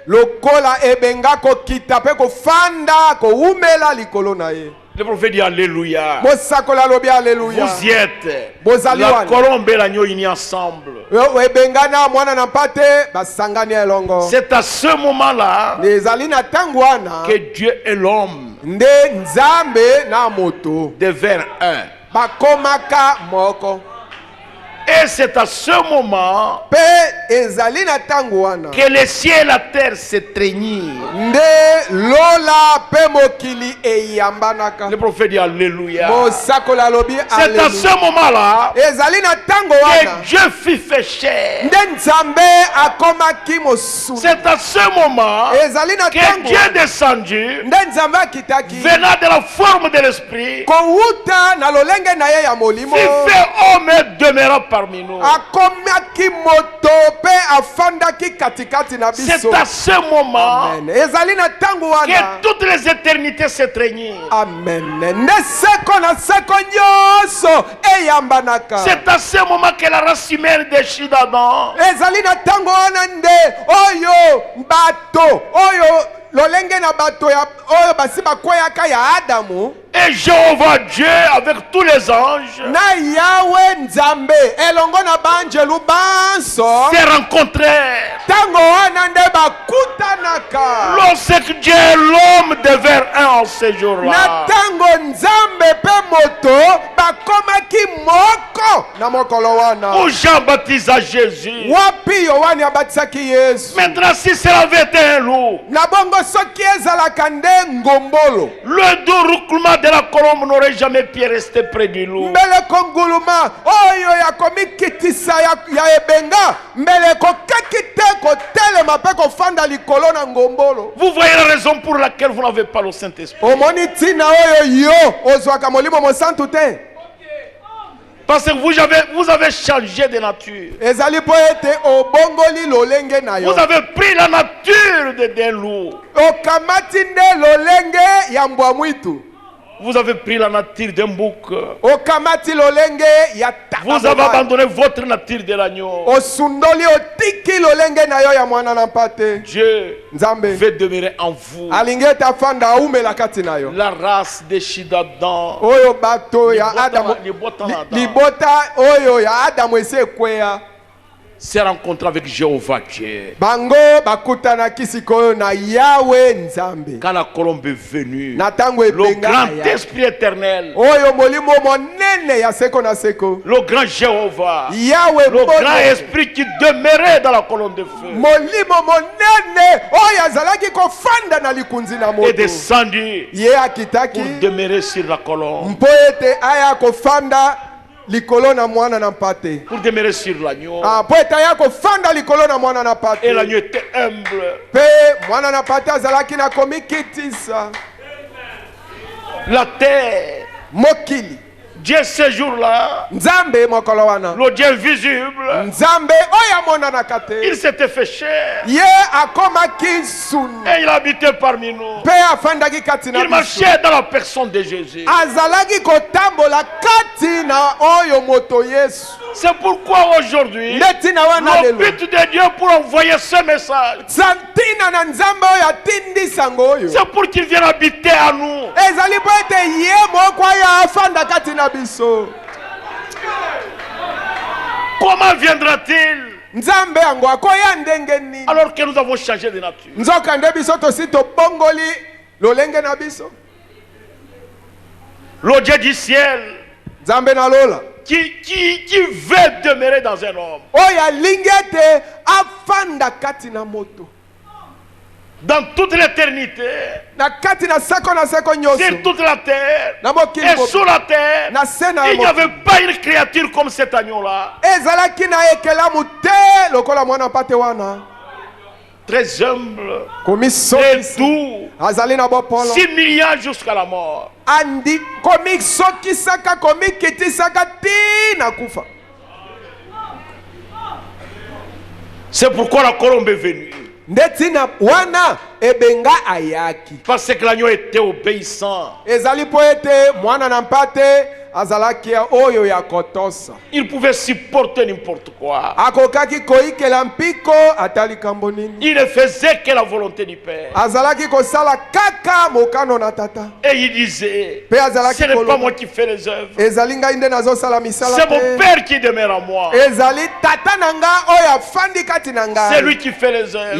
lokola ebenga kokita pe kofanda ko umela likolo na ye. Le prophète dit Alléluia. Bosakola lobi alléluia. Vous y êtes. Bozali La wana. colombe et l'agneau unis ensemble. Ebenga na mwana na pate basangani elongo. C'est à ce moment-là Ezali na tangu wana que Dieu et l'homme nde Nzambe na moto devinrent un. bakomaka moko. Et c'est à ce moment Pe ezali na tangu wana que le ciel et la terre s'étreignirent. nde lola pe mokili eyambanaka. Le prophète dit Alléluia. Bosakola lobi C'est à alléluia. ce moment-là Ezali na tango que wana Dieu fit fait chair. nde Nzambe akomaki mosu. C'est à ce moment Ezali na que tango Dieu est descendu, nde Nzambe akitaki venant de la forme de l'esprit, kowuta na lolenge na ye ya molimo fit fait homme et demeura parmi nous. akomaki moto pe afandaki katikati na biso. C'est à ce moment Amen. Ezali na tango wana que toutes les éternités s'étreignirent. amen nde seko na seko nyonso eyambanaka. C'est à ce moment que la race humaine déchire d'Adam. Ezali na tango wana nde oyo bato oyo lolenge na bato ya oyo basi bakweyaka ya Adamu Et Jéhovah Dieu avec tous les anges na Yawe Nzambe elongo na banjelu banso s'est rencontrés. tango wana nde bakutanaka. Lorsque Dieu et l'homme devinrent un en ce Na jour-là. tango Nzambe pe moto bakomaki moko na mokolo wana. Où Jean baptisa Jésus. Wapi Yohane abatisaki Yesu. Maintenant, si cela avait été un loup, Na bongo soki ezalaka nde ngombolo le doux roucoulement de la colombe n'aurait jamais pu rester près du loup. mbele konguluma oyo ya komikitisa ya ebenga mbele kokaki te kotelema pe kofanda likolo na ngombolo. Vous voyez la raison pour laquelle vous n'avez pas le Saint-Esprit. Omoni ntina oyo yo ozwaka molimo mosantu te. Parce que vous avez changé de nature. Ezali po ete obongoli lolenge na yo. Vous avez pris la nature d'un loup. Okamati nde lolenge ya mbwa mwitu. Vous avez pris la nature d'un bouc. Okamati lolenge ya Vous avez takaboba. abandonné votre nature de l'agneau. Osundoli otiki lolenge na yo ya mwana na mpate. Dieu Nzambe veut demeurer en vous. alingi ete afanda aumela kati na yo. La race de Shidadan. Oyo bato ya Adamu libota oyo ya Adamu esi ekweya s'est rencontré avec Jéhovah Dieu. bango bakutanaki sikoyo na Yawe Nzambe. Quand la colombe est venue, Na tango le ebenga grand ya esprit éternel, oyo molimo monene ya seko na seko le grand Jéhovah, Yawe le grand monene. esprit qui demeurait dans la colonne de feu, Molimo monene oyo azalaki kofanda na likunzi na est moto descendu ye pour akitaki demeurer sur la colonne, mpo ete aya kofanda likolo na mwana na mpate. pour demeurer sur l'agneau. Po ete aya kofanda likolo na mwana na pate. Et l'agneau était humble. Pe mwana na pate azalaki na komikitisa La terre, mokili. Dieu ce jour-là, Nzambe mokolo wana le Dieu visible, Nzambe oyo amonanaka te il s'était fait chair ye akomaki sunu et il habitait parmi nous. pe afandaki kati na Il biso. marchait dans la personne de Jésus. Azalaki kotambola kati na oyo moto Yesu. C'est pourquoi aujourd'hui, Nde tina wana le lelo but de Dieu pour envoyer ce message, santina na Nzambe oyo atindisa ngo oyo c'est pour qu'il vienne habiter à nous. ezali po ete ye moko aya afanda kati na biso. Comment viendra-t-il Nzambe yango akoya ndenge nini alors que nous avons changé de nature? nzoka nde biso tosi tobongoli lolenge na biso. Le Dieu du ciel Nzambe na lola qui veut demeurer dans un homme. Dans toute l'éternité, sur toute la terre et sous la terre, il n'y avait pas une créature comme cet agneau-là. Très humble, très doux, s'humiliant jusqu'à la mort. C'est pourquoi la colombe est venue. Parce que l'agneau était obéissant. Il pouvait supporter n'importe quoi. Il ne faisait que la volonté du Père. Et il disait, ce n'est pas moi qui fais les œuvres, c'est mon Père qui demeure en moi. C'est lui qui fait les œuvres.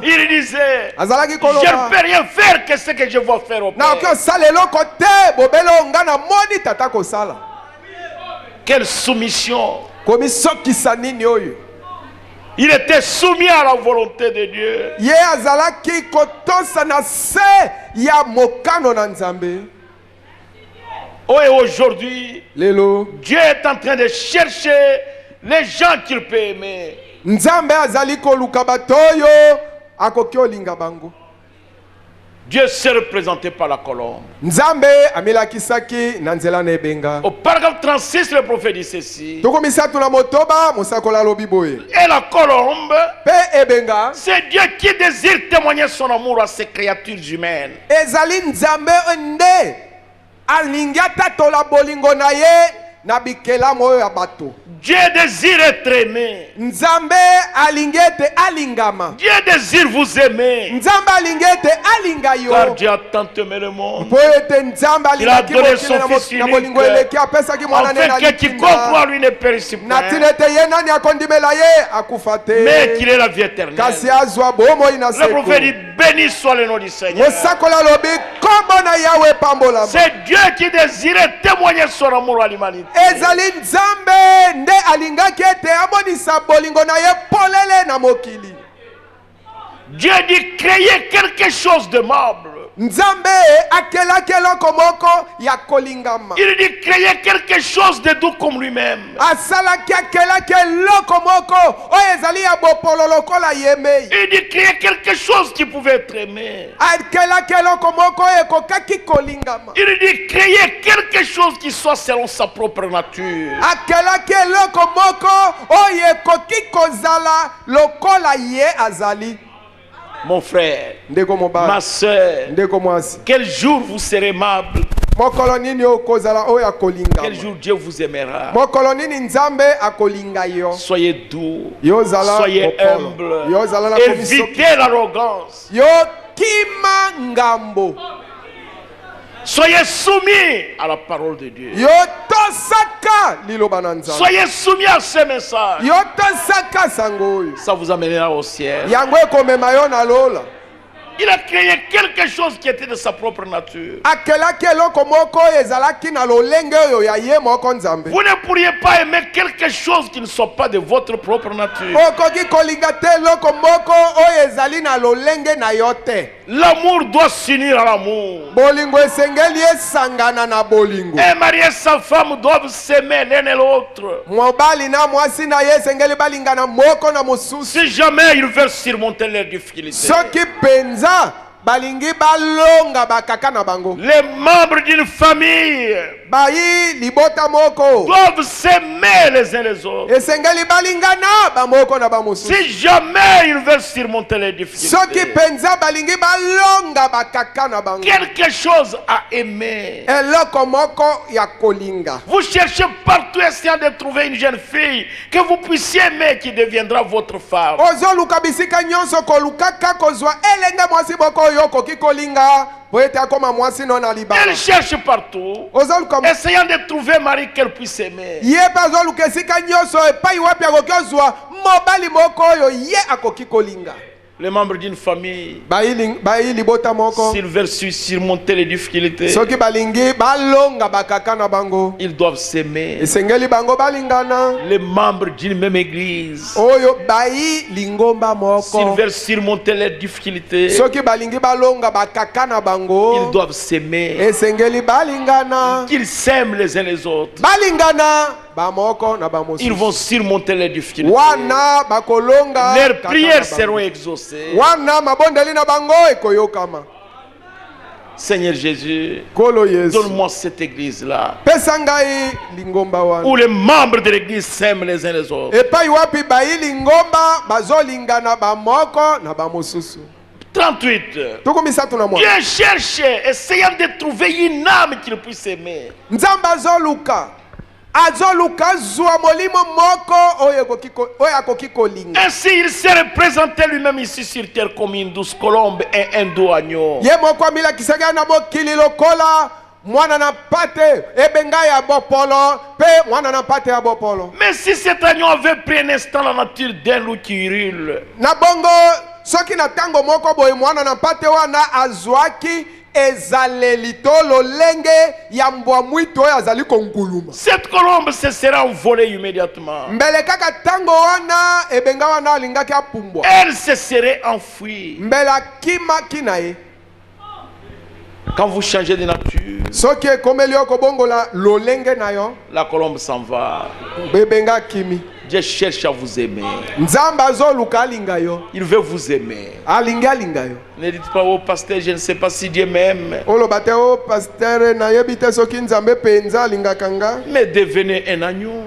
Il disait, je ne peux rien faire que ce que je vois faire au Père. Quelle soumission! Il était soumis à la volonté de Dieu. Oh, et aujourd'hui, Dieu est en train de chercher les gens qu'il peut aimer. Dieu s'est représenté par la colombe. Au paragraphe 36, le prophète dit ceci. Et la colombe, c'est Dieu qui désire témoigner son amour à ces créatures humaines. Dieu désire être aimé. Dieu désire vous aimer. Car Dieu a tant aimé le monde. Il a donné son Fils unique, afin que quiconque croit en lui ne périsse point, mais qu'il ait la vie éternelle. Le prophète dit, béni soit le nom du Seigneur. C'est Dieu qui désirait témoigner son amour à l'humanité. Dieu dit créer quelque chose de meuble. Il dit créer quelque chose de doux comme lui-même. Il dit créer quelque chose qui pouvait être aimé. Il dit créer quelque chose qui soit selon sa propre nature. Mon frère, ma soeur, quel jour vous serez aimable, quel jour Dieu vous aimera. Soyez doux, soyez humble, évitez l'arrogance. Soyez soumis à la parole de Dieu. Soyez soumis à ce message. Ça vous amènera au ciel. Il a créé quelque chose qui était de sa propre nature. Vous ne pourriez pas aimer quelque chose qui ne soit pas de votre propre nature. L'amour doit s'unir à l'amour. Un mari et sa femme doivent s'aimer l'un et l'autre. Si jamais ils veulent surmonter leurs difficultés, les membres d'une famille doivent s'aimer les uns les autres. Si jamais ils veulent surmonter les difficultés, quelque chose à aimer. Vous cherchez partout essayant de trouver une jeune fille que vous puissiez aimer, qui deviendra votre femme. Elle cherche partout, essayant de trouver un mari qu'elle puisse aimer. Les membres d'une famille, s'ils veulent surmonter les difficultés, ils doivent s'aimer. Les membres d'une même église, s'ils veulent surmonter les difficultés, ils doivent s'aimer. Qu'ils s'aiment les uns les autres, ils vont surmonter les difficultés. Leurs prières seront exaucées. Seigneur Jésus, donne-moi cette église-là où les membres de l'église s'aiment les uns les autres. 38. Dieu cherchait, essayant de trouver une âme qu'il puisse aimer. Ainsi il s'est représenté lui-même ici sur terre comme une douce colombe et un doux agneau. Mais si cet agneau avait pris un instant la nature d'un loup qui hurle, cette colombe se sera envolée immédiatement. Elle se serait enfuie. Quand vous changez de nature, la colombe s'en va. Dieu cherche à vous aimer. Il veut vous aimer. Ne dites pas au pasteur, je ne sais pas si Dieu m'aime. Mais devenez un agneau.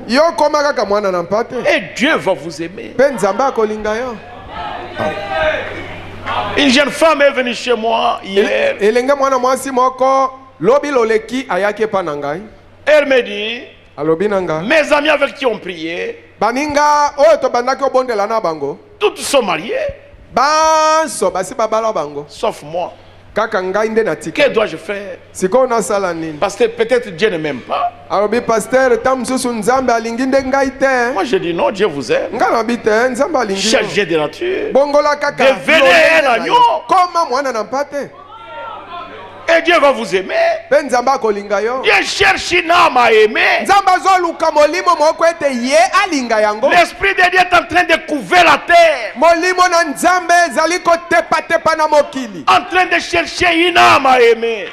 Et Dieu va vous aimer. Une jeune femme est venue chez moi hier. Elle me dit, mes amis avec qui on priait, toutes sont mariées, sauf moi. Que dois-je faire? Parce que peut-être Dieu ne m'aime pas. Moi je dis non, Dieu vous aime. Changez de nature. Devenez un agneau. Et Dieu va vous aimer. Dieu cherche une âme à aimer. L'Esprit de Dieu est en train de couvrir la terre. En train de chercher une âme à aimer.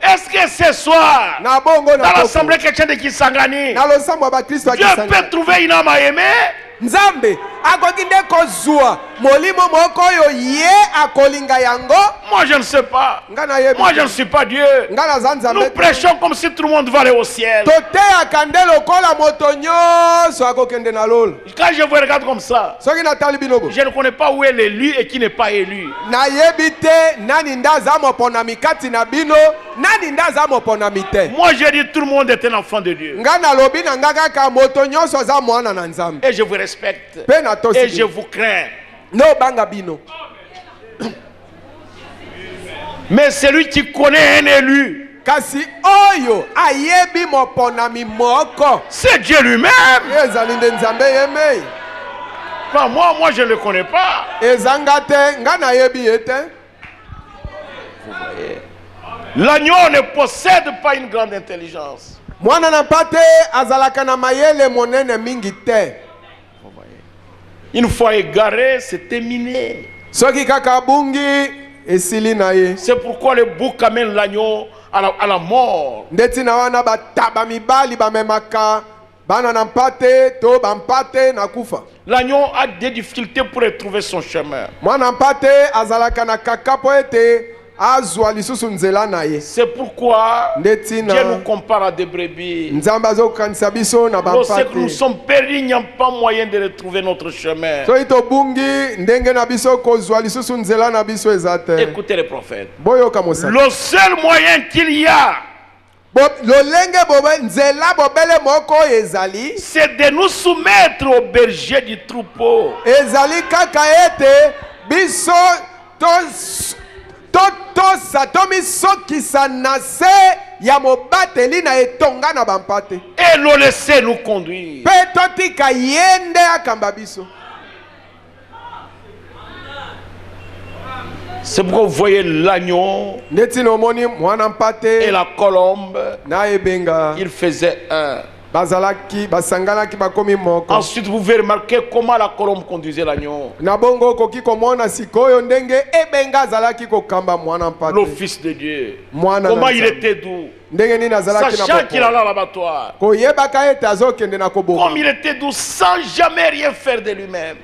Est-ce que ce soir, dans l'Assemblée chrétienne de Kisangani, Dieu peut trouver une âme à aimer? Nzambe akokinde kozua molimo moko yo ye akolinga yango. Moi je ne sais pas. Moi je ne suis pas Dieu. Nous prêchons comme si tout le monde va aller au ciel. Quand je vous regarde comme ça, je ne connais pas où est l'élu et qui n'est pas élu. Moi je dis tout le monde est un enfant de Dieu. Et je vous respecte. Et je vous crains. Mais celui qui connaît un élu, c'est Dieu lui-même. Enfin, moi je ne le connais pas. Vous voyez, l'agneau ne possède pas une grande intelligence. Une fois égaré, c'est terminé. C'est pourquoi le bouc amène l'agneau à la mort. L'agneau a des difficultés pour retrouver son chemin. C'est pourquoi Dieu nous compare à des brebis. Lorsque nous sommes perdus, il n'y a pas moyen de retrouver notre chemin. Écoutez les prophètes. Le seul moyen qu'il y a, c'est de nous soumettre au berger du troupeau. toto satomi soki sanase ya mobateli na etonga na bampate. Et le laisser nous conduire. Pe totika yende akamba biso. C'est pourquoi vous voyez l'agneau et la colombe. Ils faisaient un. Ensuite, vous pouvez remarquer comment la colombe conduisait l'agneau. Le Fils de Dieu. Comment il était doux. Sachant qu'il allait à l'abattoir. Comme il était doux sans jamais rien faire de lui-même.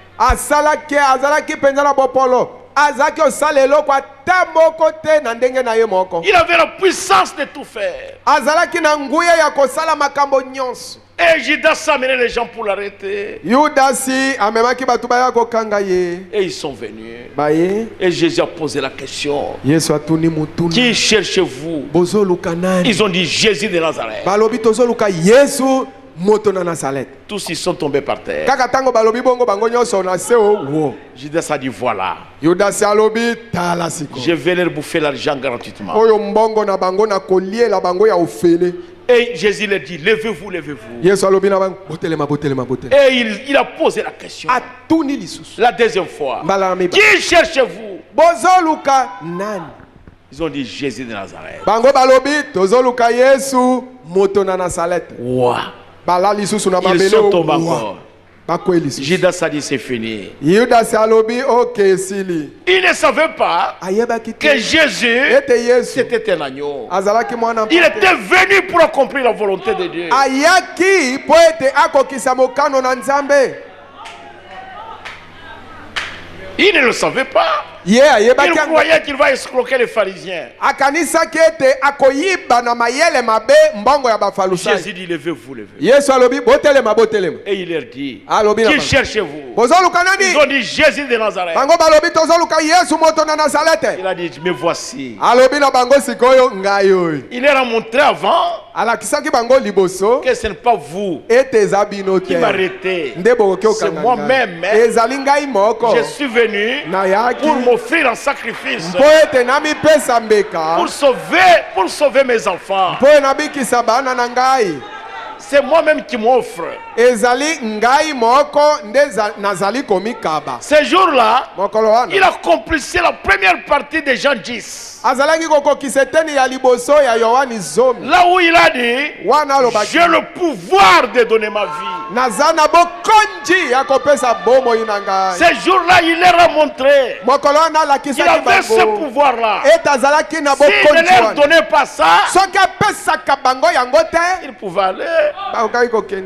Il avait la puissance de tout faire. Et Judas a amené les gens pour l'arrêter. Et ils sont venus. Et Jésus a posé la question. Qui cherchez-vous? Ils ont dit Jésus de Nazareth. Tous ils sont tombés par terre. Judas a dit voilà. Je vais leur bouffer l'argent gratuitement. Et Jésus leur dit levez-vous, levez-vous. Et il a posé la question. La deuxième fois. Qui cherchez-vous? Ils ont dit Jésus de Nazareth. Wow. Ils sont tombés encore. Judas a dit c'est fini. Il ne savait pas que Jésus c'était un agneau. Il était venu pour accomplir la volonté de Dieu. Il ne le savait pas. Il croyait qu'il va escroquer les pharisiens. Jésus dit levez-vous, levez-vous. Et il leur dit qui cherchez-vous? Ils ont dit Jésus de Nazareth. Il a dit me voici. Il leur a montré avant que ce n'est pas vous qui m'arrêtez. C'est moi-même. Je suis venu pour m'offrir un sacrifice pour sauver mes enfants. C'est moi-même qui m'offre. Ce jour-là, il accomplissait la première partie de Jean 10. Là où il a dit j'ai le pouvoir de donner ma vie. Ce jour-là, il leur a montré qu'il avait ce pouvoir-là. S'il ne leur donnait pas ça, il pouvait aller.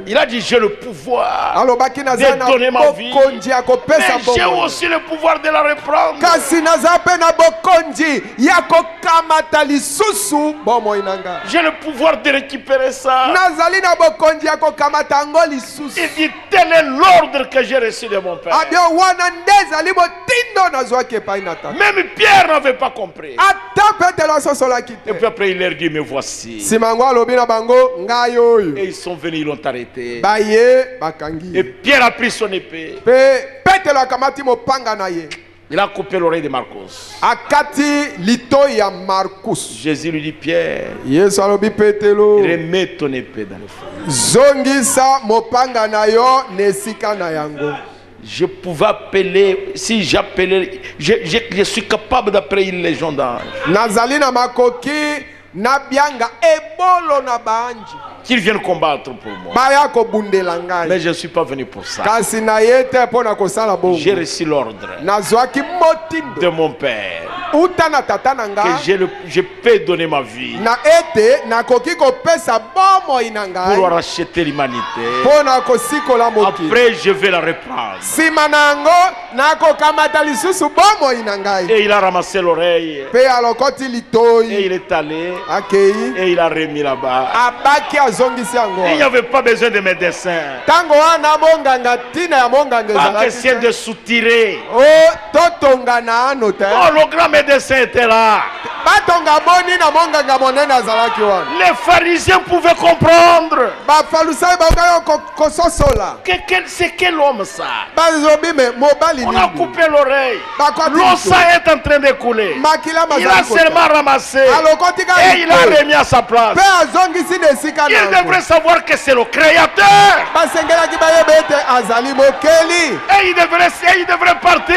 Il a dit j'ai le pouvoir de donner ma vie, mais j'ai aussi le pouvoir de la reprendre. J'ai le pouvoir de récupérer ça. Il dit tel est l'ordre que j'ai reçu de mon Père. Même Pierre n'avait pas compris. Et puis après il leur dit mais voici. Et ils sont venus, ils l'ont arrêté. Et Pierre a pris son épée. Il a coupé l'oreille de Marcos. Jésus lui dit Pierre, remets ton épée dans le feu. Je pouvais appeler, si j'appelais, je suis capable d'appeler une légion d'anges. Qu'ils viennent combattre pour moi. Mais je ne suis pas venu pour ça. J'ai reçu l'ordre de mon Père que je peux donner ma vie pour racheter l'humanité. Après je vais la reprendre. Et il a ramassé l'oreille. Et il est allé. Et il a remis là-bas. Il n'y avait pas besoin de médecin. Pas question de soutirer. Oh, le grand médecin était là. Les pharisiens pouvaient comprendre. C'est quel homme ça? On a coupé l'oreille. L'eau est en train de couler. Il a seulement ramassé et il a remis à sa place. Il devrait savoir que c'est le Créateur. Et il devrait partir.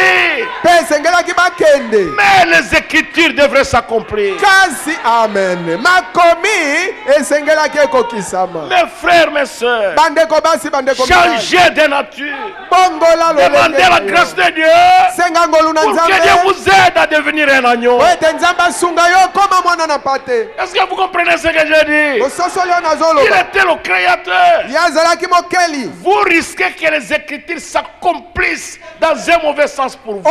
Mais les Écritures devraient s'accomplir. Mes frères, mes soeurs, changez de nature. Demandez la grâce de Dieu pour que Dieu vous aide à devenir un agneau. Est-ce que vous comprenez ce que je dis? Il était le Créateur. Vous risquez que les Écritures s'accomplissent dans un mauvais sens pour vous.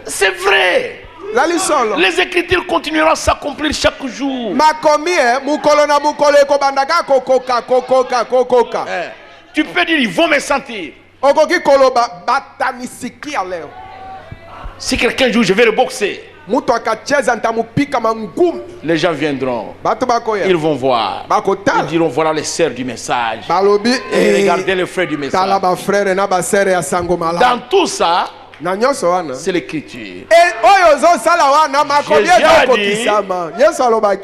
C'est vrai. Les Écritures continueront à s'accomplir chaque jour. Tu peux dire, ils vont me sentir. Si quelqu'un joue, je vais le boxer. Les gens viendront. Ils vont voir. Ils diront, voilà les sœurs du message. Et regardez les frères du message. Dans tout ça, c'est l'écriture.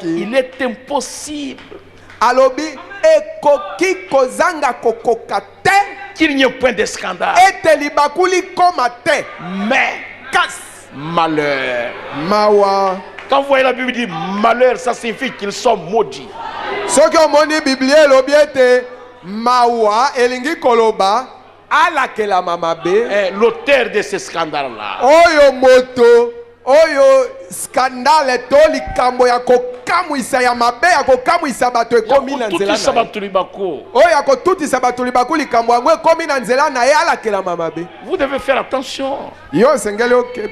Il est impossible qu'il n'y ait point de scandale. Mais malheur. Quand vous voyez la Bible dit malheur, ça signifie qu'ils sont maudits. L'auteur de ce scandale-là, scandale to likambo ya kokamwisa ya mabe ya kokamwisa bato ekomi na nzela na ye alakelama mabe. Vous devez faire attention.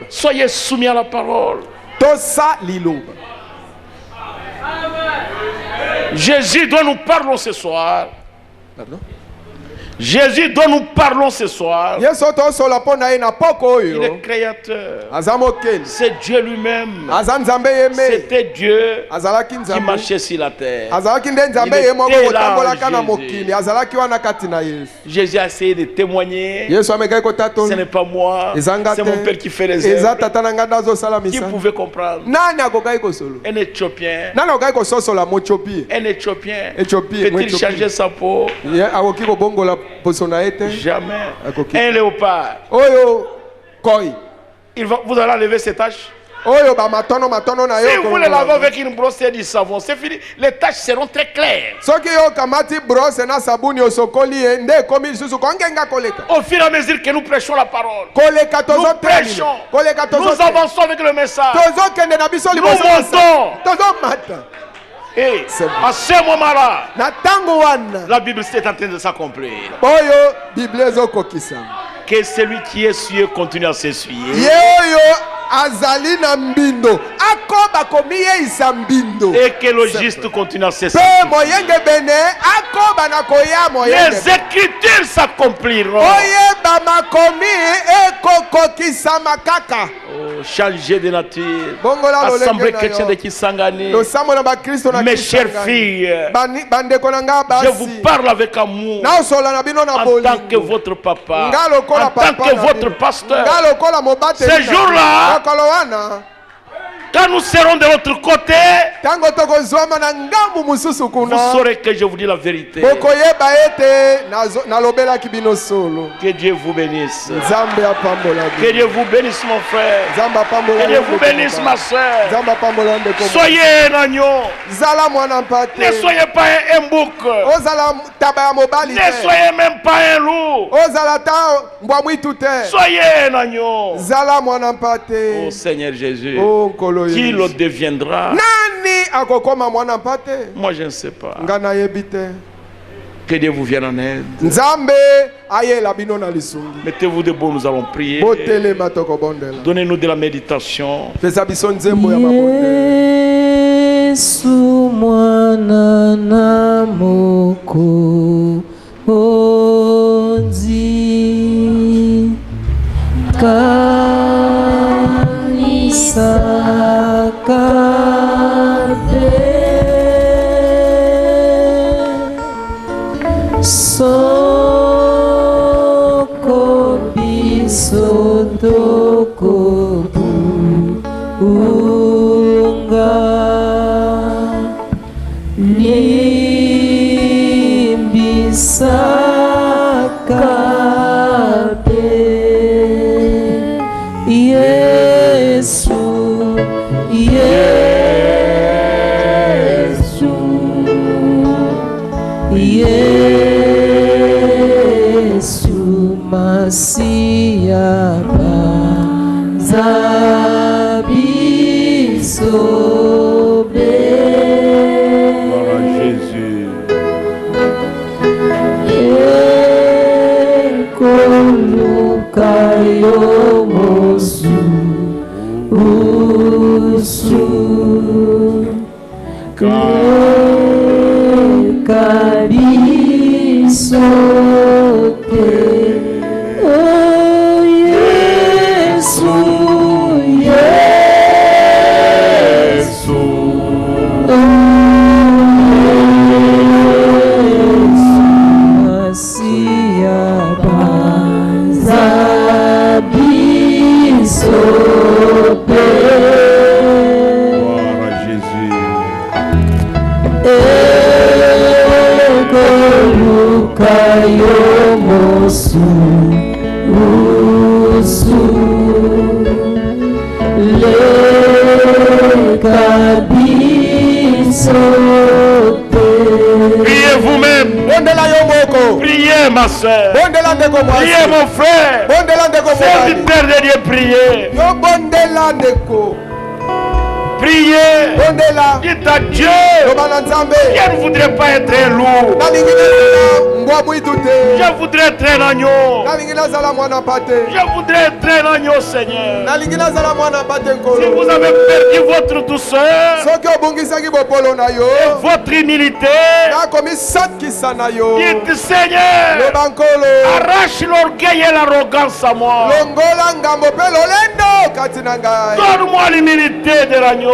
Soyez soumis à la parole. Jésus dont nous parlons ce soir. Pardon? Jésus dont nous parlons ce soir, il est créateur. C'est Dieu lui-même. C'était Dieu qui marchait sur la terre. Jésus a essayé de témoigner. Ce n'est pas moi, c'est mon Père qui fait les œuvres. Qui pouvait comprendre? Un Éthiopien. Un Éthiopien peut-il changer sa peau? Jamais. Un léopard. Vous allez enlever ces taches. Si vous les lavez avec une brosse et du savon, c'est fini. Les taches seront très claires. Au fur et à mesure que nous prêchons la parole, nous prêchons, nous avançons avec le message, nous montons. Et à ce moment-là, la Bible est en train de s'accomplir. Que celui qui est souillé continue à s'essuyer. Et que le juste continue à s'essuyer. Les Écritures s'accompliront. Changer de nature. Assemblée chrétienne de Kisangani. Mes chères filles, je vous parle avec amour en tant que votre papa, en tant que votre pasteur. Ce jour-là, quand nous serons de l'autre côté, vous saurez que je vous dis la vérité. Que Dieu vous bénisse. Que Dieu vous bénisse, mon frère. Que Dieu vous bénisse, ma soeur. Soyez un agneau. Ne soyez pas un bouc. Ne soyez même pas un loup. Soyez un agneau. Oh Seigneur Jésus. Qui le deviendra? Moi je ne sais pas. Que Dieu vous vienne en aide. Mettez-vous debout, nous allons prier. Donnez-nous de la méditation. Yesu mwana na Mokonzi, kanisa soko biso toko bunga limbisaka pe Yesu Yesu Yesu Masia banza biso be. Gloire à Jésus. Ekoluka yo mosu usu kabiso te. Oh Yesu Yesu Masia banza biso pe. Gloire à Jésus. Ekoluka yo mosu usu leka biso te. Priez vous-même. Priez ma soeur. Priez mon frère. Serviteur de Dieu, priez. Priez. Dites à Dieu. Je ne voudrais pas être un loup. Je voudrais être un agneau. Je voudrais être un agneau, Seigneur. Si vous avez perdu votre douceur et votre humilité, dites Seigneur, arrache l'orgueil et l'arrogance à moi. Donne-moi l'humilité de l'agneau.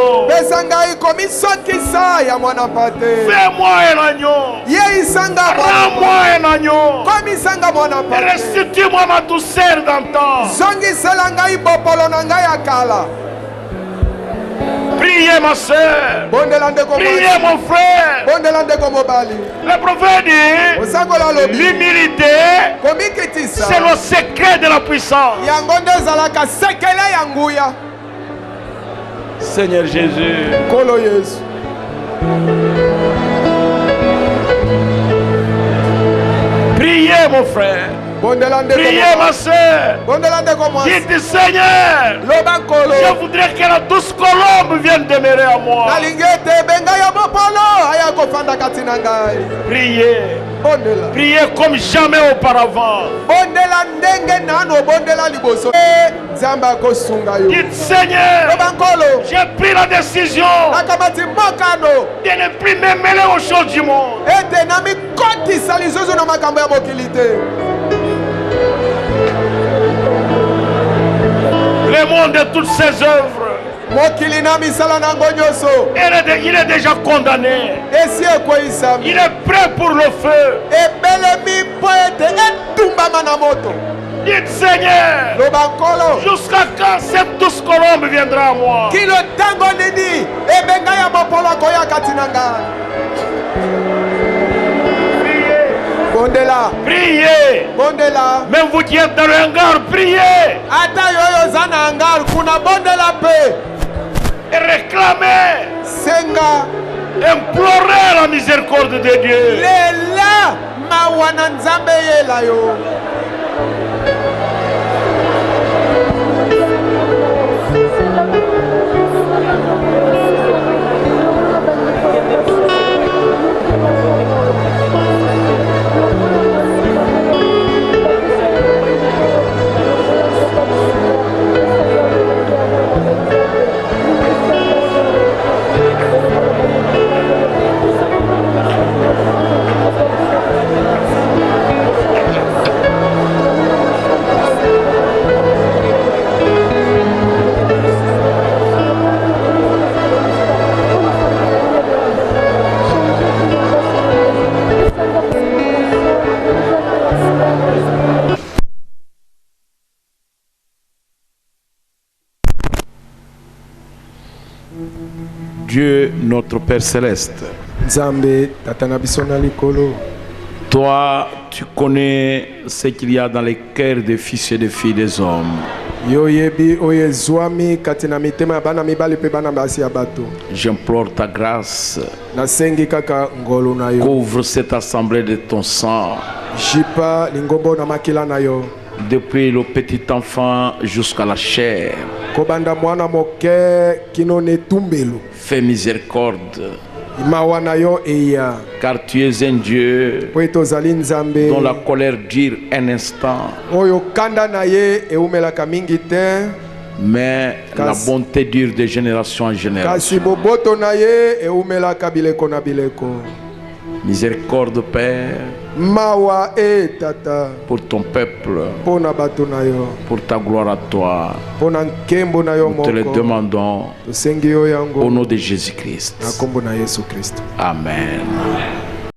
Fais-moi un agneau. Rends-moi un agneau. Restitue-moi ma douceur d'antan. Priez ma soeur. Priez mon frère. Le prophète dit, l'humilité, c'est le secret de la puissance. Seigneur Jésus. Priez mon frère. Priez ma soeur. Dites Seigneur, je voudrais que la douce colombe vienne demeurer à moi. Priez. Priez comme jamais auparavant. Dites Seigneur, j'ai pris la décision de ne plus me mêler aux choses du monde. Le monde de toutes ses œuvres, il est déjà condamné. Il est prêt pour le feu. Dites Seigneur, jusqu'à quand cette douce colombe viendra à moi? Priez. Même vous qui êtes dans le hangar, priez. Et réclamez. Implorez la miséricorde de Dieu. Dieu, notre Père céleste, Nzambe tata na biso na likolo. toi, tu connais ce qu'il y a dans les cœurs des fils et des filles des hommes. J'implore ta grâce. Couvre cette assemblée de ton sang. Depuis le petit enfant jusqu'à la chair. Fais miséricorde. Car tu es un Dieu dont la colère dure un instant, mais la bonté dure de génération en génération. Miséricorde, Père, pour ton peuple, pour ta gloire à toi. Nous te le demandons au nom de Jésus-Christ. Amen.